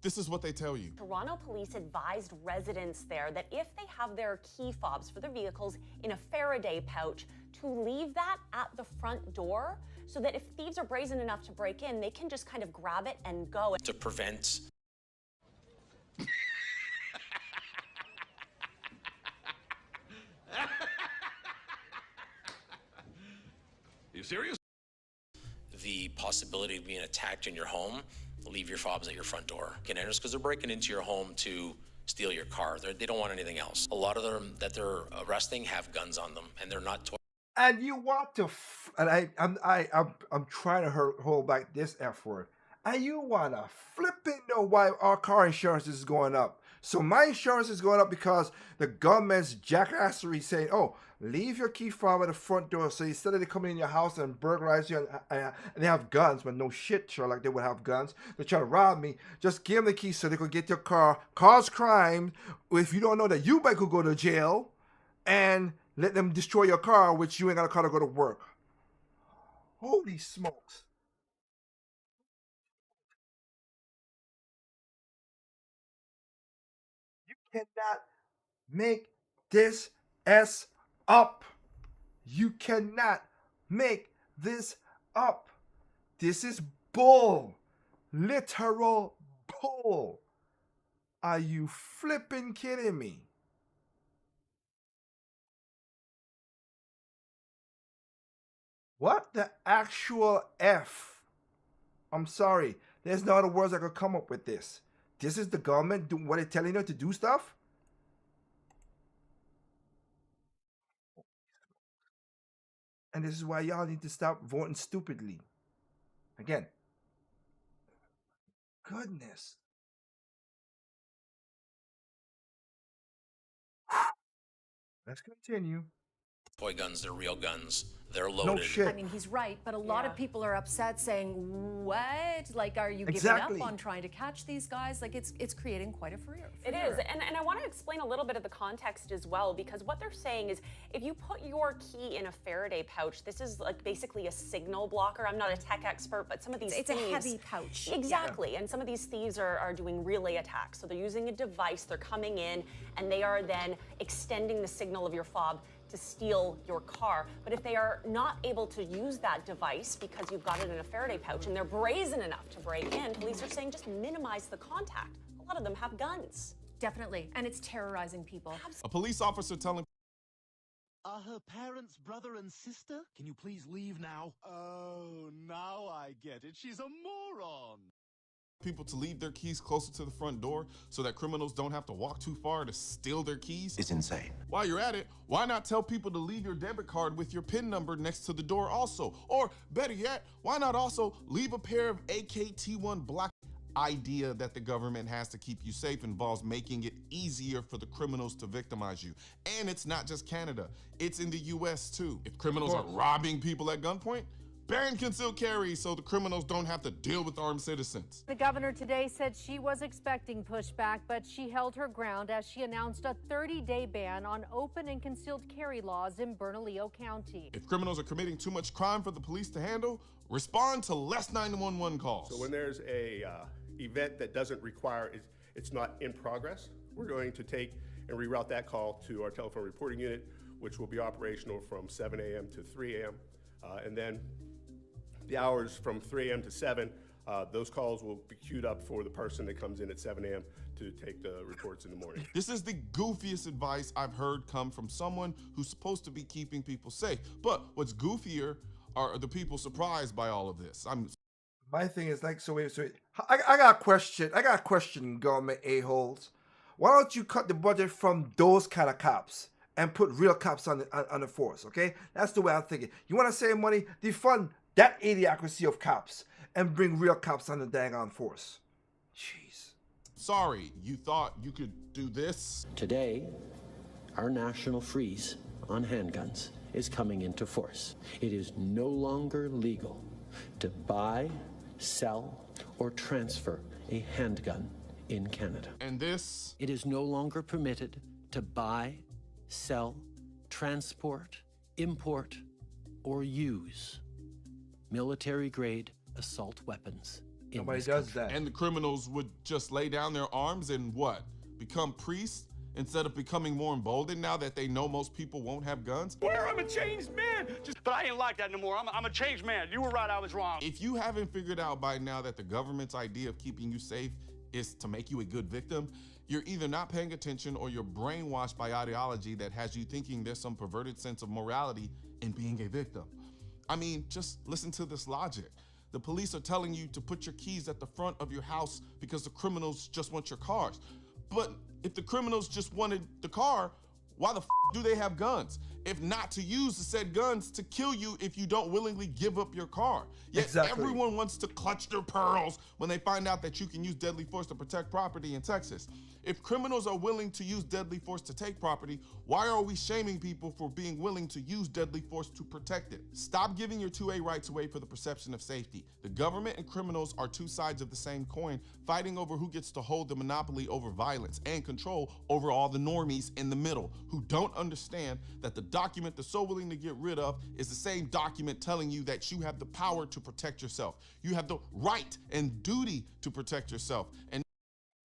this is what they tell you. Toronto police advised residents there that if they have their key fobs for their vehicles in a Faraday pouch, to leave that at the front door so that if thieves are brazen enough to break in, they can just kind of grab it and go. To prevent. You serious? The possibility of being attacked in your home, leave your fobs at your front door. Because they're breaking into your home to steal your car. They don't want anything else. A lot of them that they're arresting have guns on them, and they're not toys. And you want to, I'm trying to hold back this F word. And you want to flipping know why our car insurance is going up. So my insurance is going up because the government's jackassery saying, oh, leave your key fob at the front door. So instead of they come in your house and burglarize you and they have guns, but no shit, sure, like they would have guns. They try to rob me. Just give them the key so they could get your car, cause crime. If you don't know that you might could go to jail, and let them destroy your car, which you ain't got a car to go to work. Holy smokes. You cannot make this S up. You cannot make this up. This is bull. Literal bull. Are you flipping kidding me? What the actual F? I'm sorry. There's no other words I could come up with this. This is the government doing what they're telling you to do stuff? And this is why y'all need to stop voting stupidly. Again. Goodness. Let's continue. Toy guns, they're real guns. They're loaded. No shit. I mean, he's right, but a lot of people are upset saying, what? Like, are you giving Exactly. up on trying to catch these guys? Like, it's creating quite a furor. It is, and I want to explain a little bit of the context as well, because what they're saying is if you put your key in a Faraday pouch, this is like basically a signal blocker. I'm not a tech expert, but some of these It's thieves, a heavy pouch. Exactly, and some of these thieves are doing relay attacks. So they're using a device, they're coming in, and they are then extending the signal of your fob to steal your car. But if they are not able to use that device because you've got it in a Faraday pouch and they're brazen enough to break in, police are saying just minimize the contact. A lot of them have guns. Definitely, and it's terrorizing people. A police officer telling Are her parents brother and sister? Can you please leave now? Oh, now I get it. She's a moron. people to leave their keys closer to the front door so that criminals don't have to walk too far to steal their keys? It's insane. While you're at it, why not tell people to leave your debit card with your PIN number next to the door also? Or better yet, why not also leave a pair of AKT1 black idea that the government has to keep you safe involves making it easier for the criminals to victimize you. And it's not just Canada, it's in the US too. If criminals are robbing people at gunpoint, ban concealed carry so the criminals don't have to deal with armed citizens. The governor today said she was expecting pushback, but she held her ground as she announced a 30-day ban on open and concealed carry laws in Bernalillo County. If criminals are committing too much crime for the police to handle, respond to less 911 calls. So when there's a event that doesn't require, it's not in progress, we're going to take and reroute that call to our telephone reporting unit, which will be operational from 7 a.m. to 3 a.m. And then the hours from 3 a.m. to 7, those calls will be queued up for the person that comes in at 7 a.m. to take the reports in the morning. This is the goofiest advice I've heard come from someone who's supposed to be keeping people safe. But what's goofier are the people surprised by all of this. My thing is like, so wait. I got a question, government a-holes. Why don't you cut the budget from those kind of cops and put real cops on the force, okay? That's the way I'm thinking. You want to save money? Defund that idiocracy of cops and bring real cops on the dang on force. Jeez. Sorry, you thought you could do this? Today, our national freeze on handguns is coming into force. It is no longer legal to buy, sell, or transfer a handgun in Canada. And this? It is no longer permitted to buy, sell, transport, import, or use military-grade assault weapons in Nobody this does country. that. And the criminals would just lay down their arms and what? Become priests instead of becoming more emboldened now that they know most people won't have guns? Where I'm a changed man. But I ain't like that no more. I'm a changed man. You were right, I was wrong. If you haven't figured out by now that the government's idea of keeping you safe is to make you a good victim, you're either not paying attention or you're brainwashed by ideology that has you thinking there's some perverted sense of morality in being a victim. I mean, just listen to this logic. The police are telling you to put your keys at the front of your house because the criminals just want your cars. But if the criminals just wanted the car, why the do they have guns? If not to use the said guns to kill you if you don't willingly give up your car. Yet Exactly. everyone wants to clutch their pearls when they find out that you can use deadly force to protect property in Texas. If criminals are willing to use deadly force to take property, why are we shaming people for being willing to use deadly force to protect it? Stop giving your 2A rights away for the perception of safety. The government and criminals are two sides of the same coin, fighting over who gets to hold the monopoly over violence and control over all the normies in the middle who don't understand that the document they're so willing to get rid of is the same document telling you that you have the power to protect yourself. You have the right and duty to protect yourself. And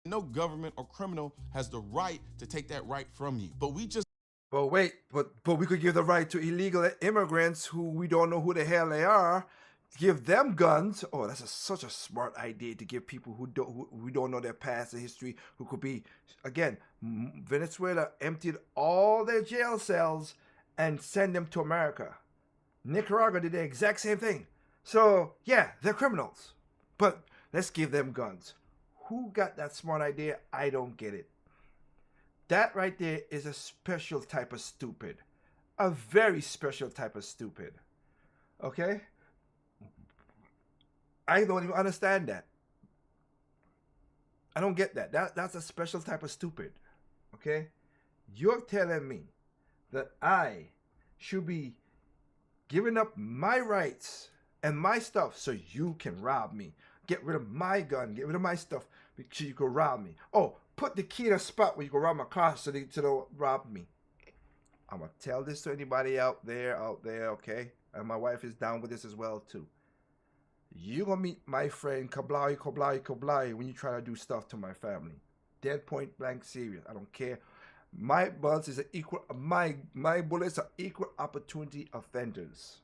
no government or criminal has the right to take that right from you. But we could give the right to illegal immigrants who we don't know who the hell they are, give them guns. Oh, that's such a smart idea to give people who we don't know their past, their history, who could be, again, Venezuela emptied all their jail cells and send them to America. Nicaragua did the exact same thing. So, yeah, they're criminals, but let's give them guns. Who got that smart idea? I don't get it. That right there is a special type of stupid. A very special type of stupid. Okay? I don't even understand that. I don't get that. That's a special type of stupid. Okay? You're telling me that I should be giving up my rights and my stuff so you can rob me. Get rid of my gun, get rid of my stuff so you can rob me. Oh, put the key in a spot where you can rob my car so they don't rob me. I'm going to tell this to anybody out there, okay? And my wife is down with this as well, too. You're going to meet my friend Koblai when you try to do stuff to my family. Dead point blank serious. I don't care. My bullets is my bullets are equal opportunity offenders.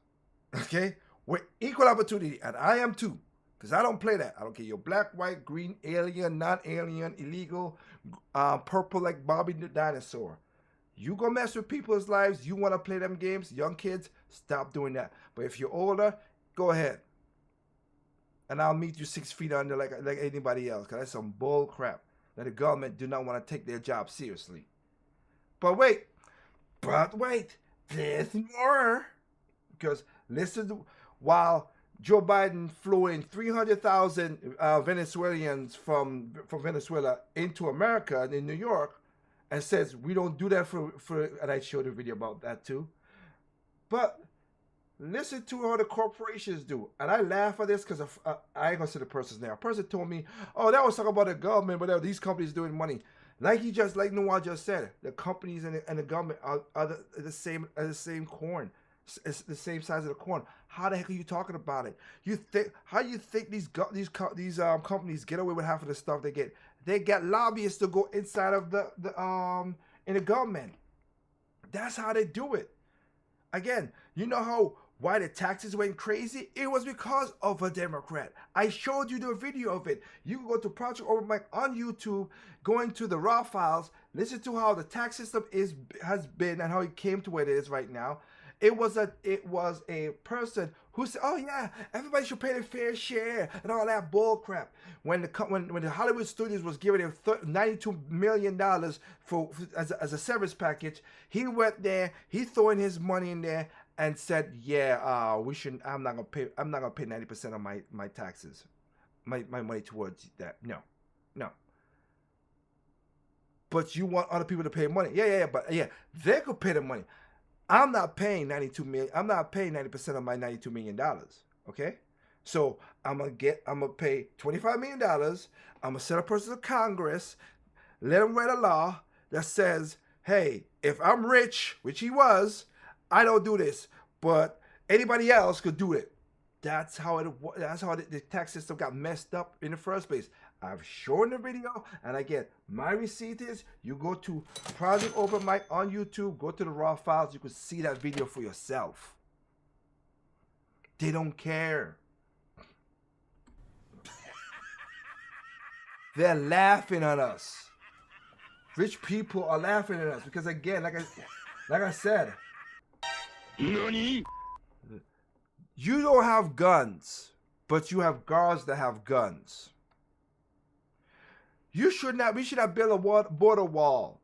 Okay? We're equal opportunity, and I am too. Because I don't play that. I don't care. You're black, white, green, alien, non-alien, illegal, purple like Bobby the Dinosaur. You go mess with people's lives. You want to play them games, young kids, stop doing that. But if you're older, go ahead. and I'll meet you 6 feet under like anybody else. Cause that's some bull crap that the government do not want to take their job seriously. But wait, there's more. Because listen, while Joe Biden flew in 300,000 Venezuelans from Venezuela into America and in New York, and says we don't do that for and I showed a video about that too. But listen to how the corporations do. And I laugh at this because I ain't gonna say the person's name. A person told me, oh, that was talking about the government, but these companies doing money. Like Noah just said, the companies and the government are the same corn. It's the same size of the corn. How the heck are you talking about it? How you think these companies get away with half of the stuff they get? They get lobbyists to go inside of in the government. That's how they do it. Again, you know why the taxes went crazy? It was because of a Democrat. I showed you the video of it. You can go to Project Overmike on YouTube, go into the raw files, listen to how the tax system has been and how it came to where it is right now. It was a person who said, "Oh yeah, everybody should pay their fair share," and all that bull crap. When the Hollywood studios was giving him $92 million as a severance package, he went there, he threw in his money in there and said, "Yeah, we shouldn't. I'm not gonna pay 90% of my taxes, my money towards that. No." But you want other people to pay money? But they could pay the money. I'm not paying 92 million. I'm not paying 90% of my $92 million. Okay, so I'm gonna pay $25 million. I'm gonna send a person to Congress, let him write a law that says, hey, if I'm rich, which he was, I don't do this, but anybody else could do it. That's how the tax system got messed up in the first place. I've shown the video, and again, my receipt is, you go to Project Open Mic on YouTube, go to the raw files, you can see that video for yourself. They don't care. They're laughing at us. Rich people are laughing at us because, again, like I said, NANI? You don't have guns, but you have guards that have guns. We should not build a border wall,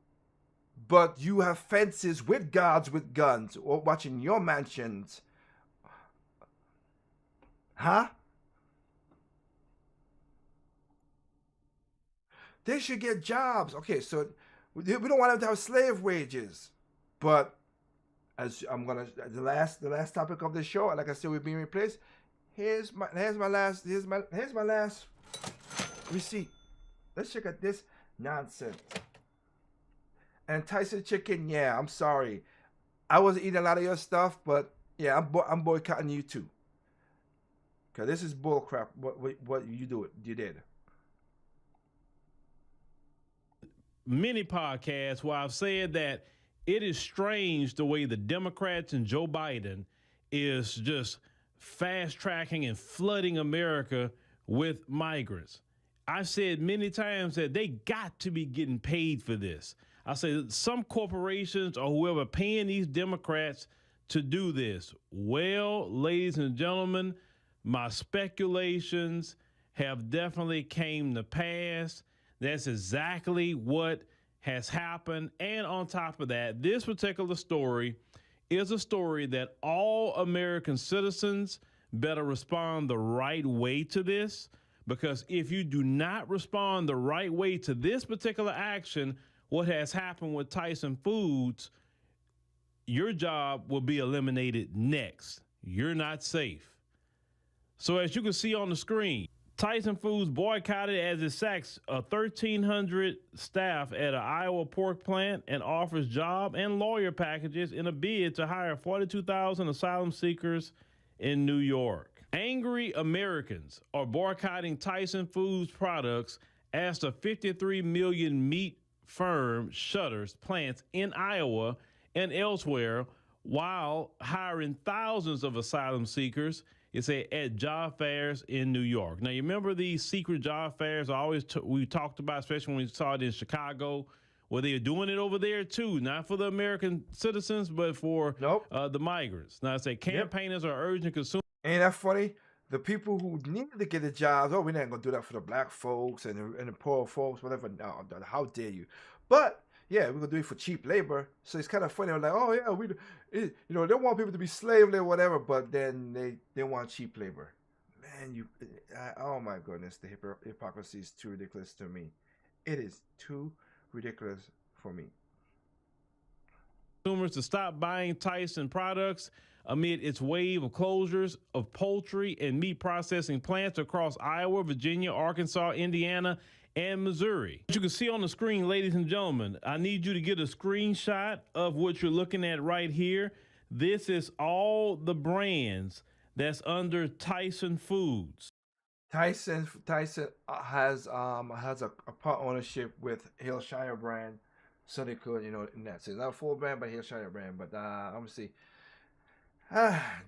but you have fences with guards with guns or watching your mansions. Huh? They should get jobs. Okay, so we don't want them to have slave wages, but as the last topic of the show, like I said, we're being replaced. Here's my last receipt. Let's check out this nonsense. And Tyson chicken, yeah, I'm sorry. I wasn't eating a lot of your stuff, but yeah, I'm boycotting you too. Cause this is bullcrap. What you did. Many podcasts where I've said that it is strange the way the Democrats and Joe Biden is just fast tracking and flooding America with migrants. I've said many times that they got to be getting paid for this. I say some corporations or whoever paying these Democrats to do this. Well, ladies and gentlemen, my speculations have definitely came to pass. That's exactly what has happened. And on top of that, this particular story is a story that all American citizens better respond the right way to this. Because if you do not respond the right way to this particular action, what has happened with Tyson Foods, your job will be eliminated next. You're not safe. So as you can see on the screen, Tyson Foods boycotted as it sacks 1,300 staff at an Iowa pork plant and offers job and lawyer packages in a bid to hire 42,000 asylum seekers in New York. Angry Americans are boycotting Tyson Foods products as the 53 million meat firm shutters plants in Iowa and elsewhere while hiring thousands of asylum seekers, at job fairs in New York. Now, you remember these secret job fairs we talked about, especially when we saw it in Chicago, where they are doing it over there too, not for the American citizens, but for the migrants. Now, campaigners are urging consumers. Ain't that funny? the people who need to get the jobs, oh, we're not gonna do that for the black folks and the poor folks, whatever. No, how dare you? But yeah, we're gonna do it for cheap labor. So it's kind of funny. Like, oh yeah, you know, they want people to be slave labor, whatever, but then they want cheap labor. Man, oh my goodness, the hypocrisy is too ridiculous to me. It is too ridiculous for me. Consumers to stop buying Tyson products amid its wave of closures of poultry and meat processing plants across Iowa, Virginia, Arkansas, Indiana, and Missouri. As you can see on the screen, ladies and gentlemen, I need you to get a screenshot of what you're looking at right here. This is all the brands that's under Tyson Foods. Tyson has a part ownership with Hillshire brand, so they could, you know, in that sense, not a full brand, but Hillshire brand. But I'm gonna see.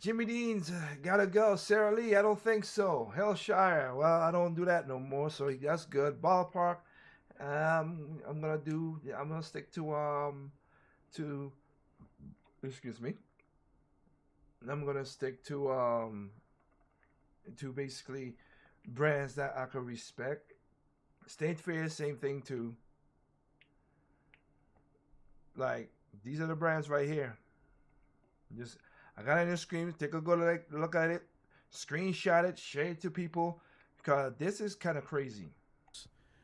Jimmy Dean's gotta go. Sarah Lee, I don't think so. Hillshire, well, I don't do that no more, so that's good. Ballpark, I'm gonna stick to excuse me. I'm gonna stick to basically brands that I can respect. State Fair, same thing too. Like, these are the brands right here. I got it in the screen. Take a good look at it, screenshot it, share it to people, because this is kind of crazy.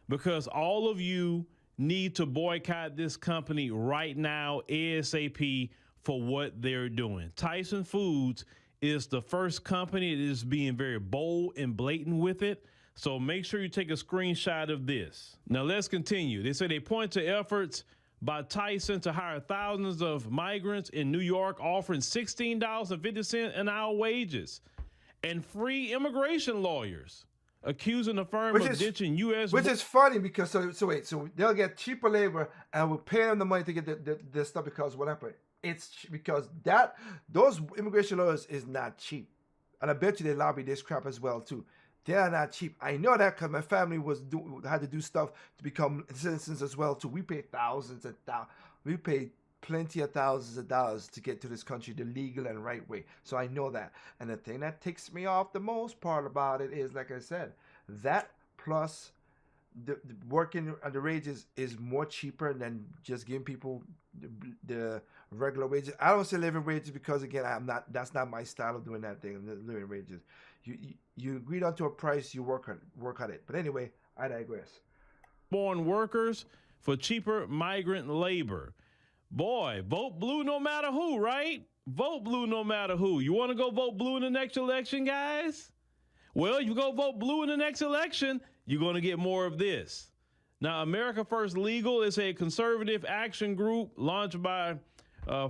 Because all of you need to boycott this company right now, ASAP, for what they're doing. Tyson Foods is the first company that is being very bold and blatant with it. So make sure you take a screenshot of this. Now let's continue. They say they point to efforts by Tyson to hire thousands of migrants in New York, offering $16.50 an hour wages and free immigration lawyers, accusing the firm of ditching U.S. Which is funny because so they'll get cheaper labor and we'll pay them the money to get the stuff, because what happened? It's because those immigration lawyers is not cheap, and I bet you they lobby this crap as well too. They are not cheap. I know that because my family had to do stuff to become citizens as well too. We paid thousands and thousands. We paid plenty of thousands of dollars to get to this country the legal and right way. So I know that. And the thing that ticks me off the most part about it is, like I said, that plus the working on the wages is more cheaper than just giving people the regular wages. I don't say living wages because, again, that's not my style of doing that thing, living wages. You agreed onto a price, you work on it. But anyway, I digress. Foreign workers for cheaper migrant labor. Boy, vote blue no matter who, right? Vote blue no matter who. You want to go vote blue in the next election, guys? Well, you go vote blue in the next election, you're going to get more of this. Now, America First Legal is a conservative action group launched by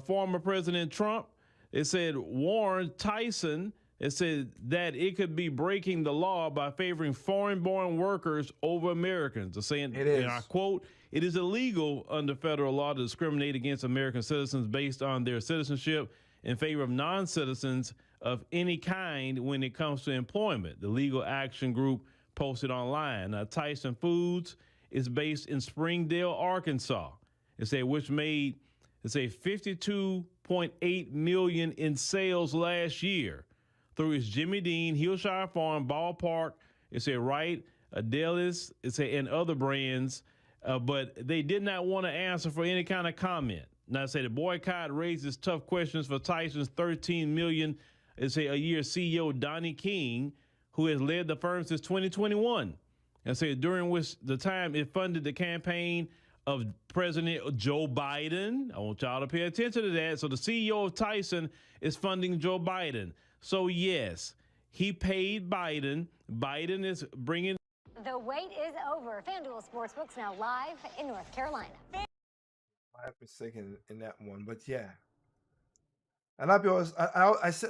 former President Trump. It said warned Tyson. It said that it could be breaking the law by favoring foreign-born workers over Americans. They're saying, and I quote, "It is illegal under federal law to discriminate against American citizens based on their citizenship in favor of non-citizens of any kind when it comes to employment," the legal action group posted online. Now, Tyson Foods is based in Springdale, Arkansas. It said which made, it say, $52.8 million in sales last year through its Jimmy Dean, Hillshire Farm, Ballpark, it said Wright, Adelis, it said, and other brands, but they did not want to answer for any kind of comment. Now, it said the boycott raises tough questions for Tyson's $13 million, it say, a year CEO Donnie King, who has led the firm since 2021. And said during which the time it funded the campaign of President Joe Biden. I want y'all to pay attention to that. So the CEO of Tyson is funding Joe Biden. So yes, he paid Biden. Biden is bringing. The wait is over. FanDuel Sportsbook's now live in North Carolina. I have been thinking in that one, but yeah. And I'll be honest,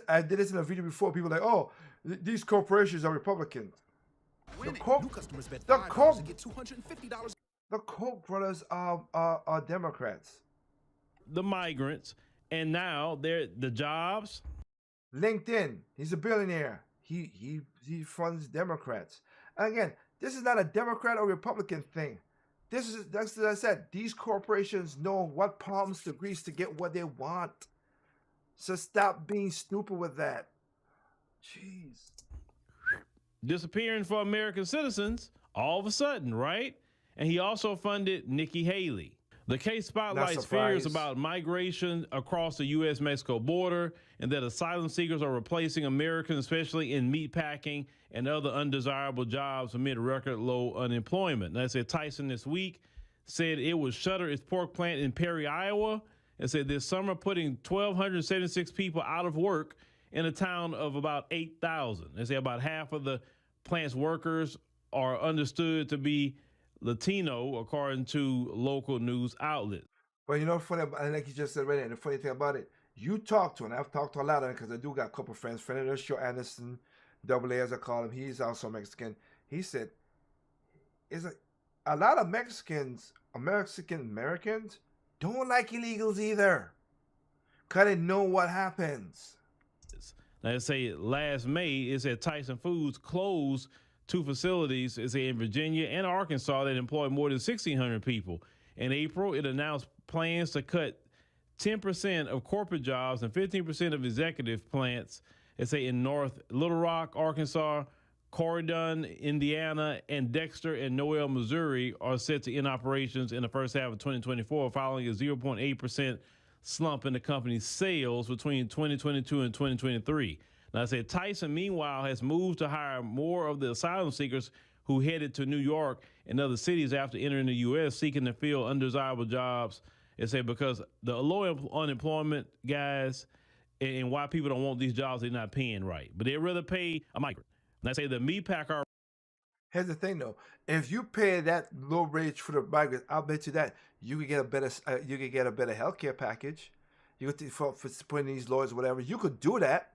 I did this in a video before. People are like, oh, these corporations are Republicans. The Koch brothers are Democrats. The migrants, and now they're the jobs. LinkedIn, he's a billionaire. He funds Democrats. And again, this is not a Democrat or Republican thing. That's what I said. These corporations know what palms to grease to get what they want. So stop being stupid with that. Jeez. disappearing for American citizens all of a sudden, right? And he also funded Nikki Haley. The case spotlights fears about migration across the U.S.-Mexico border and that asylum seekers are replacing Americans, especially in meatpacking and other undesirable jobs amid record low unemployment. Now, said Tyson this week said it would shutter its pork plant in Perry, Iowa, and said this summer putting 1,276 people out of work in a town of about 8,000. They say about half of the plant's workers are understood to be Latino, according to local news outlets. But you know, funny, and like you just said right there, the funny thing about it, you talk to, and I've talked to a lot of them because I do got a couple friends, friend of the show, Anderson, Double A as I call him, he's also Mexican. He said, "Is a lot of Mexicans don't like illegals either, because they know what happens." Now, they say last May, it said Tyson Foods closed 2 facilities in Virginia and Arkansas that employ more than 1,600 people. In April, it announced plans to cut 10% of corporate jobs and 15% of executive plants, in North Little Rock, Arkansas, Corydon, Indiana, and Dexter and Noel, Missouri are set to end operations in the first half of 2024, following a 0.8% slump in the company's sales between 2022 and 2023. Now, I said Tyson, meanwhile, has moved to hire more of the asylum seekers who headed to New York and other cities after entering the U.S. seeking to fill undesirable jobs. It said because the low unemployment, guys, and why people don't want these jobs, they're not paying right. But they'd rather pay a migrant. And I say the meat packer. Here's the thing, though. If you pay that low wage for the migrants, I'll bet you that you could get a better healthcare package. You could for putting these lawyers, whatever. You could do that.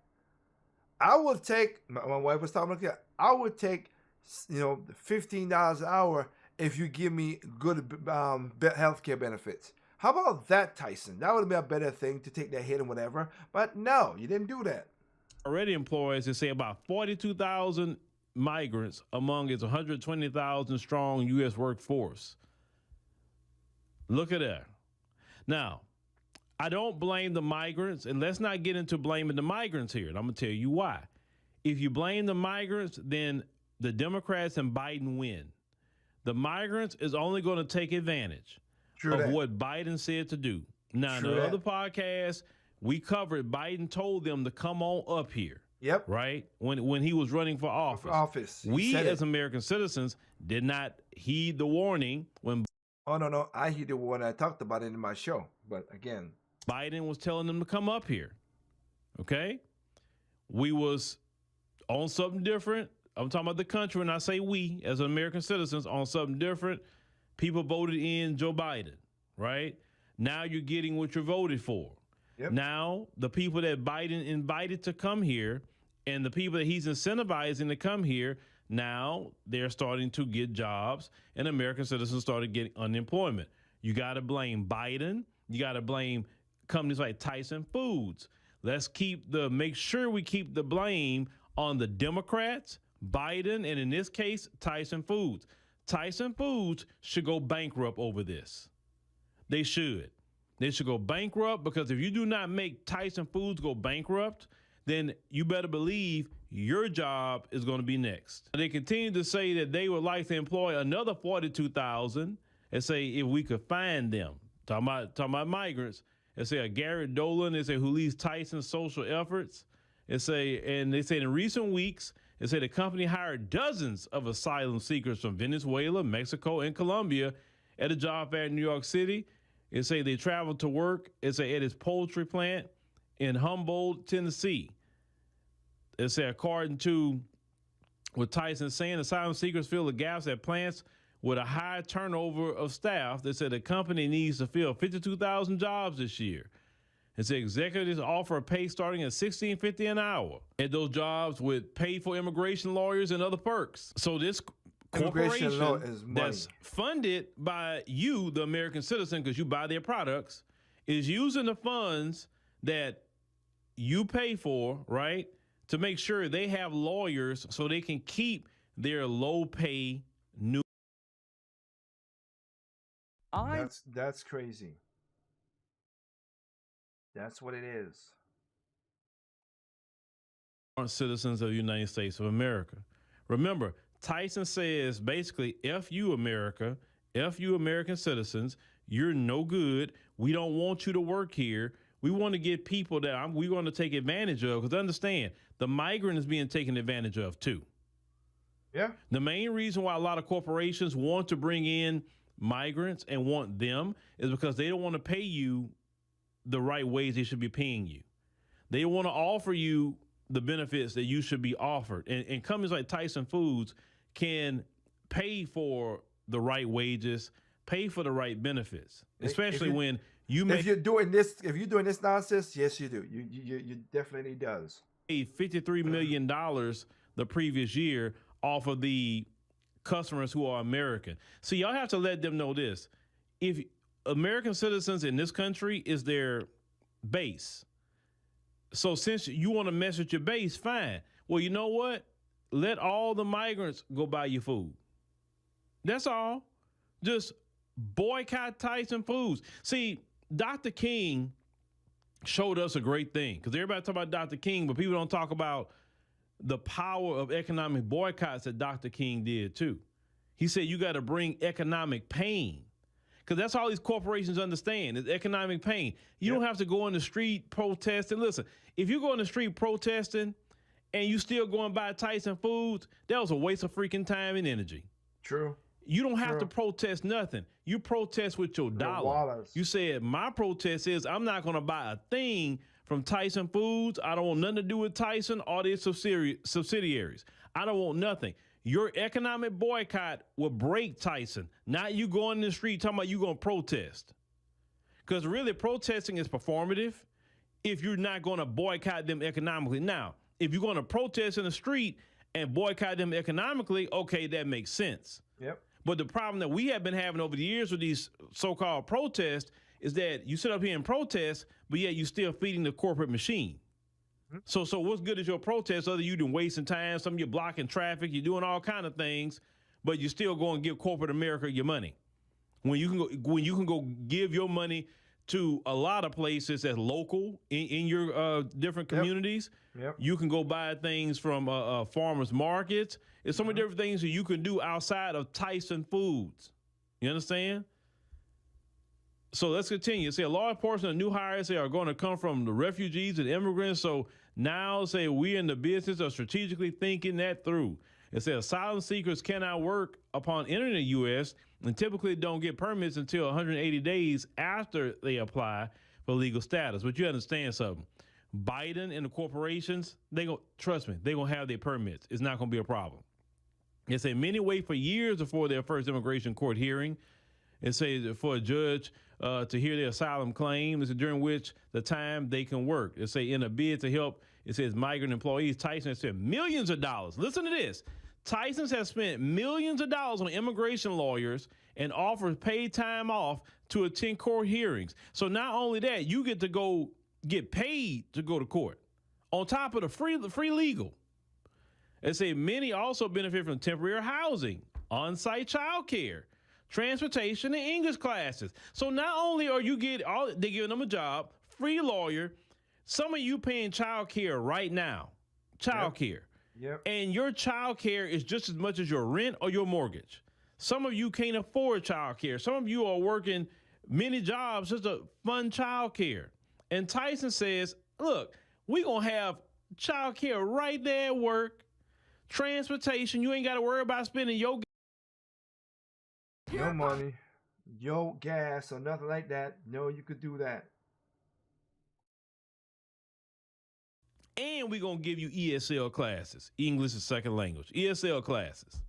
I would take, my wife was talking about that, I would take, $15 an hour if you give me good healthcare benefits. How about that, Tyson? That would be a better thing to take that hit and whatever. But no, you didn't do that. Already employs, they say, about 42,000 migrants among its 120,000 strong U.S. workforce. Look at that. Now, I don't blame the migrants, and let's not get into blaming the migrants here. And I'm going to tell you why. If you blame the migrants, then the Democrats and Biden win. The migrants is only going to take advantage of what Biden said to do. Now, in the other podcast, we covered Biden told them to come on up here. Yep. Right? When he was running for office. We, as American citizens, did not heed the warning when... Oh, no. I heed the warning. I talked about it in my show. But again... Biden was telling them to come up here. Okay? We was on something different. I'm talking about the country, and I say we, as American citizens, on something different. People voted in Joe Biden, right? Now you're getting what you voted for. Yep. Now, the people that Biden invited to come here and the people that he's incentivizing to come here, now they're starting to get jobs, and American citizens started getting unemployment. You got to blame Biden. You got to blame companies like Tyson Foods. Let's make sure we keep the blame on the Democrats, Biden, and in this case, Tyson Foods. Tyson Foods should go bankrupt over this. They should. They should go bankrupt, because if you do not make Tyson Foods go bankrupt, then you better believe your job is going to be next. They continue to say that they would like to employ another 42,000 and say if we could find them. Talking about migrants. They say Garrett Dolan, they say, who leads Tyson's social efforts. They say in recent weeks, they say the company hired dozens of asylum seekers from Venezuela, Mexico, and Colombia at a job fair in New York City. They say they traveled to work at its poultry plant in Humboldt, Tennessee. They say according to what Tyson's saying, asylum seekers fill the gaps at plants with a high turnover of staff. They said the company needs to fill 52,000 jobs this year. It said executives offer a pay starting at $16.50 an hour at those jobs with paid for immigration lawyers and other perks. So this corporation that's funded by you, the American citizen, because you buy their products, is using the funds that you pay for, right, to make sure they have lawyers so they can keep their low pay new. That's crazy. That's what it is. Aren't citizens of the United States of America, Remember, Tyson says basically, F you, America, F you, American citizens, you're no good. We don't want you to work here. We want to get people that we're going to take advantage of, because understand, the migrant is being taken advantage of too. Yeah. The main reason why a lot of corporations want to bring in migrants and want them is because they don't want to pay you the right ways they should be paying you. They want to offer you the benefits that you should be offered. And companies like Tyson Foods can pay for the right wages, pay for the right benefits, especially when you make. If you're doing this nonsense, yes, you do. You definitely does. $53 million the previous year off of the customers who are American. So y'all have to let them know this. If American citizens in this country is their base, so since you want to mess with your base, fine. Well, you know what? Let all the migrants go buy your food. That's all. Just boycott Tyson Foods. See, Dr. King showed us a great thing, because everybody talk about Dr. King, but people don't talk about the power of economic boycotts that Dr. King did too. He said you got to bring economic pain, because that's all these corporations understand is economic pain. You don't have to go in the street protesting. Listen, if you go in the street protesting and you still going to buy Tyson Foods, that was a waste of freaking time and energy. True. You don't have to protest nothing. You protest with your dollar. You said, my protest is I'm not going to buy a thing from Tyson Foods. I don't want nothing to do with Tyson or their subsidiaries. I don't want nothing. Your economic boycott will break Tyson, not you going in the street talking about you going to protest. Because really, protesting is performative if you're not going to boycott them economically. Now, if you're going to protest in the street and boycott them economically, okay, that makes sense. Yep. But the problem that we have been having over the years with these so-called protests is that you sit up here and protest, but yet you're still feeding the corporate machine. So what's good is your protest other than you doing wasting time, some of you blocking traffic, you're doing all kind of things, but you still go and give corporate America your money. When you can go give your money to a lot of places that's local in your different communities. Yep. You can go buy things from farmers markets. There's so many different things that you can do outside of Tyson Foods. You understand? So let's continue. Say a large portion of new hires are going to come from the refugees and immigrants. So now say we're in the business of strategically thinking that through. It says asylum seekers cannot work upon entering the U.S. and typically don't get permits until 180 days after they apply for legal status. But you understand something. Biden and the corporations, trust me, they're going to have their permits. It's not going to be a problem. It say many wait for years before their first immigration court hearing. It says for a judge to hear their asylum claim, during which the time they can work. It say in a bid to help, it says migrant employees, Tyson has spent millions of dollars. Listen to this. Tyson's has spent millions of dollars on immigration lawyers and offers paid time off to attend court hearings. So not only that, you get to go get paid to go to court on top of the free legal. They say many also benefit from temporary housing, on-site child care, transportation, and English classes. So not only are you they giving them a job, free lawyer, some of you paying child care right now, child care. Yep. And your child care is just as much as your rent or your mortgage. Some of you can't afford child care. Some of you are working many jobs just to fund child care. And Tyson says, look, we're going to have child care right there at work, transportation. You ain't got to worry about spending your no money, your gas, or nothing like that. No, you could do that. And we're going to give you ESL classes, English as second language, ESL classes.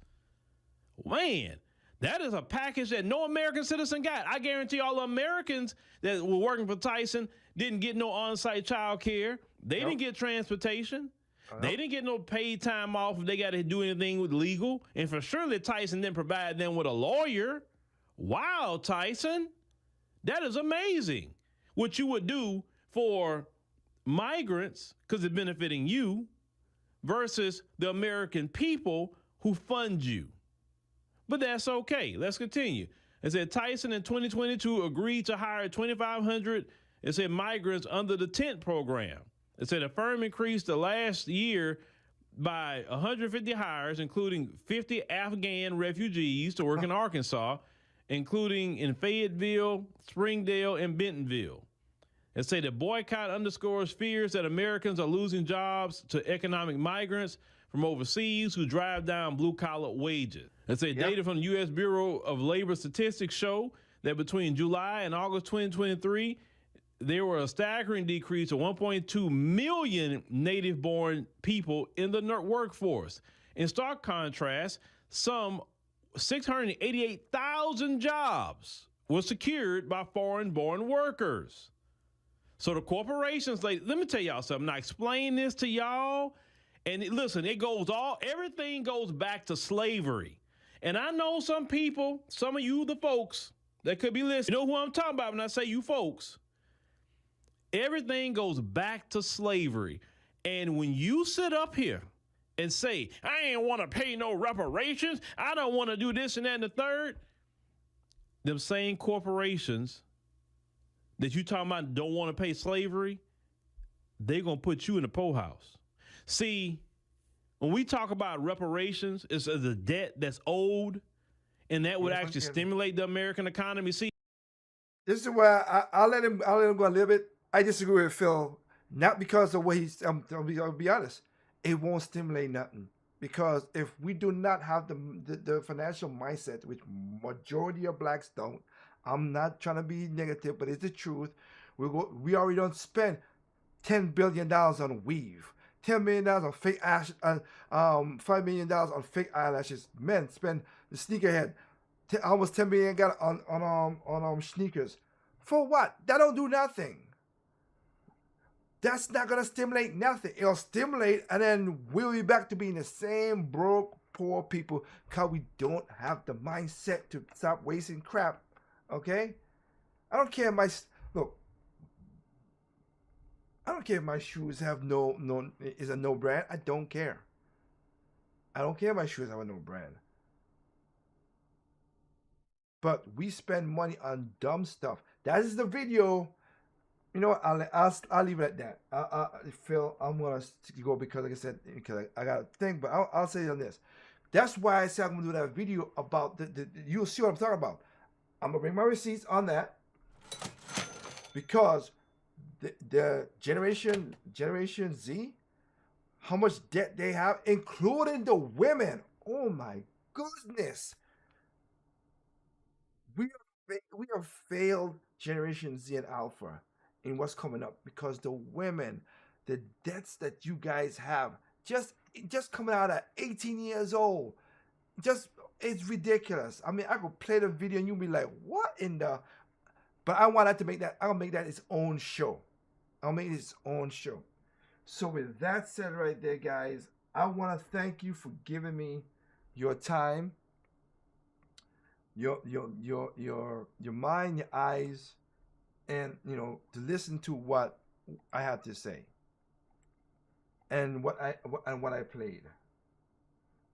Man, that is a package that no American citizen got. I guarantee all the Americans that were working for Tyson didn't get no on-site child care. They didn't get transportation. They didn't get no paid time off if they got to do anything with legal. And for surely Tyson didn't provide them with a lawyer. Wow, Tyson. That is amazing. What you would do for migrants, because it's benefiting you, versus the American people who fund you. But that's okay. Let's continue. It said Tyson in 2022 agreed to hire 2,500, it said, migrants under the tent program. It said the firm increased the last year by 150 hires, including 50 Afghan refugees to work in Arkansas, including in Fayetteville, Springdale, and Bentonville. They say the boycott underscores fears that Americans are losing jobs to economic migrants from overseas who drive down blue-collar wages. They say data from the U.S. Bureau of Labor Statistics show that between July and August 2023, there were a staggering decrease of 1.2 million native-born people in the workforce. In stark contrast, some 688,000 jobs were secured by foreign-born workers. So the corporations, let me tell y'all something. I explain this to y'all, and listen, everything goes back to slavery. And I know some people, some of you, the folks that could be listening, you know who I'm talking about when I say you folks. Everything goes back to slavery. And when you sit up here and say, I ain't want to pay no reparations, I don't want to do this and that and the third, them same corporations that you talking about don't want to pay slavery, they're going to put you in the poorhouse. See, when we talk about reparations, it's a debt that's owed, and that would actually stimulate the American economy. See, this is where I'll let him go a little bit. I disagree with Phil, not because of what he's. I'll be honest. It won't stimulate nothing, because if we do not have the financial mindset, which majority of blacks don't. I'm not trying to be negative, but it's the truth. We already don't spend $10 billion on weave, $10 million on fake $5 million on fake eyelashes. Men spend the sneakerhead almost $10 million on sneakers. For what? That don't do nothing. That's not gonna stimulate nothing. It'll stimulate, and then we'll be back to being the same broke, poor people, because we don't have the mindset to stop wasting crap. Okay? I don't care if I don't care if my shoes have is a no brand. I don't care. I don't care if my shoes have a no brand. But we spend money on dumb stuff. That is the video. You know what? I'll leave it at that. Phil, I'm gonna go because, like I said, because I got a thing. But I'll say on this. That's why I said I'm gonna do that video about you'll see what I'm talking about. I'm gonna bring my receipts on that, because the Generation Z, how much debt they have, including the women. Oh my goodness. We are failed Generation Z and Alpha in what's coming up, because the women, the debts that you guys have, just coming out at 18 years old, it's ridiculous. I mean, I could play the video and you'll be like, what in the... But I want that to make that, I'll make that its own show. I'll make it its own show. So with that said right there, guys, I want to thank you for giving me your time, your mind, your eyes, and, you know, to listen to what I have to say and what I played,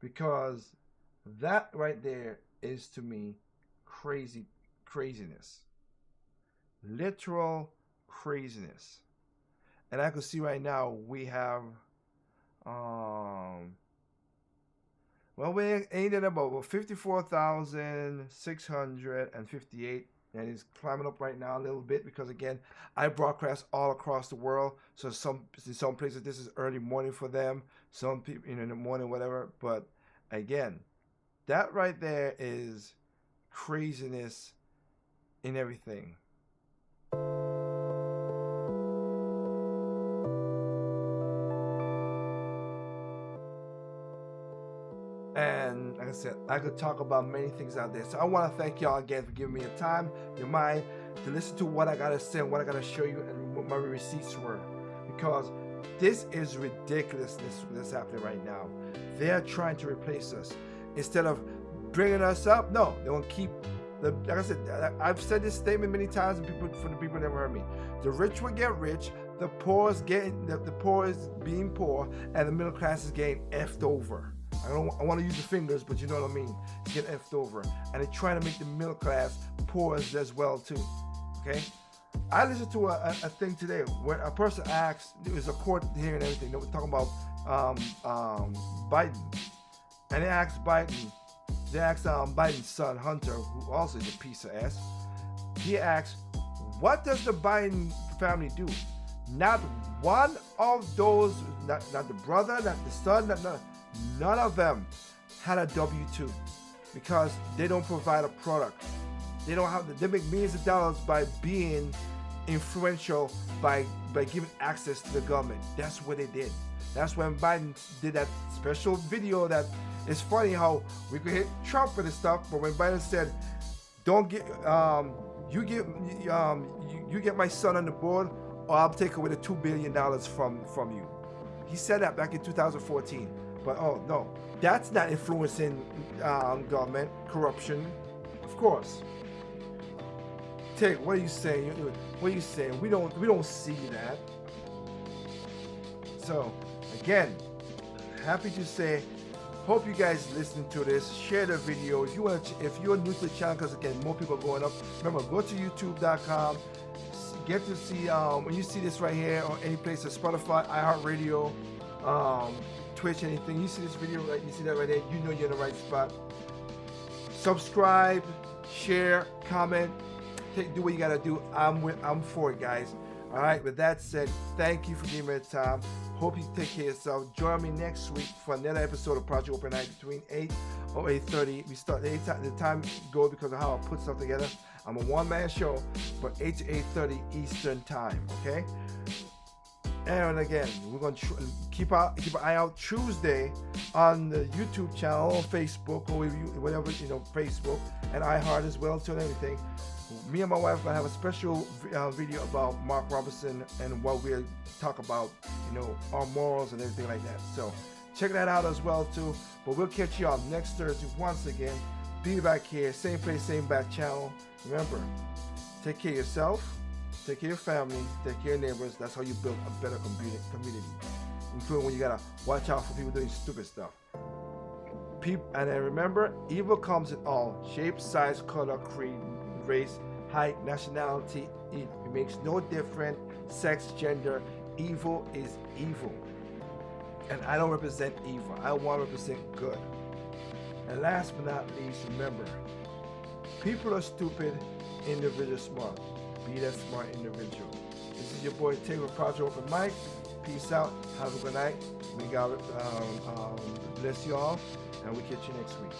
because that right there is, to me, craziness, literal craziness. And I can see right now we have well, we ain't at about 54,658, and it's climbing up right now a little bit, because again, I broadcast all across the world. So in some places this is early morning for them, some people, you know, in the morning, whatever. But again, that right there is craziness in everything. And like I said, I could talk about many things out there. So I want to thank y'all again for giving me your time, your mind, to listen to what I got to say and what I got to show you and what my receipts were. Because this is ridiculousness that's happening right now. They're trying to replace us. Instead of bringing us up, no, they want to keep... Like I said, I've said this statement many times, and for the people who never heard me. The rich will get rich, the poor is being poor, and the middle class is getting effed over. I want to use the fingers, but you know what I mean. Get effed over, and they're trying to make the middle class poor as well too. Okay, I listened to a thing today where a person asked, it was a court hearing and everything. They were talking about Biden, and they asked Biden's son Hunter, who also is a piece of ass. He asked, "What does the Biden family do?" Not one of those, not the brother, not the son, none of them had a W-2 because they don't provide a product. They don't have. They make millions of dollars by being influential, by giving access to the government. That's what they did. That's when Biden did that special video. That it's funny how we could hit Trump for this stuff, but when Biden said, "Don't get you get my son on the board, or I'll take away the $2 billion from you." He said that back in 2014. But oh no, that's not influencing government corruption, of course. Tig, what are you saying? What are you saying? We don't see that. So again, happy to say, hope you guys listen to this. Share the video if you want. If you're new to the channel, because again, more people are going up. Remember, go to YouTube.com. Get to see when you see this right here or any place, Spotify, iHeartRadio, Twitch, anything. You see this video right? You see that right there? You know you're in the right spot. Subscribe, share, comment. Do what you gotta do. I'm for it, guys. All right. With that said, thank you for giving me the time. Hope you take care of yourself. Join me next week for another episode of Project Open Night between 8 or 8:30. We start the time goes because of how I put stuff together. I'm a one-man show, but 8 to 8:30 Eastern time. Okay. And again, we're gonna keep an eye out Tuesday on the YouTube channel, Facebook, or whatever Facebook and iHeart as well too, and everything. Me and my wife are gonna have a special video about Mark Robinson and what we'll talk about, our morals and everything like that. So check that out as well too. But we'll catch you all next Thursday once again. Be back here, same place, same back channel. Remember, take care of yourself, take care of your family, take care of your neighbors. That's how you build a better community. Including when you gotta watch out for people doing stupid stuff. And then remember, evil comes in all shape, size, color, creed, race, height, nationality. It makes no difference. Sex, gender. Evil is evil. And I don't represent evil. I want to represent good. And last but not least, remember, people are stupid, individuals smart. Be that smart individual. This is your boy Tig with Project Open Mic. Peace out. Have a good night. May God bless you all. And we'll catch you next week.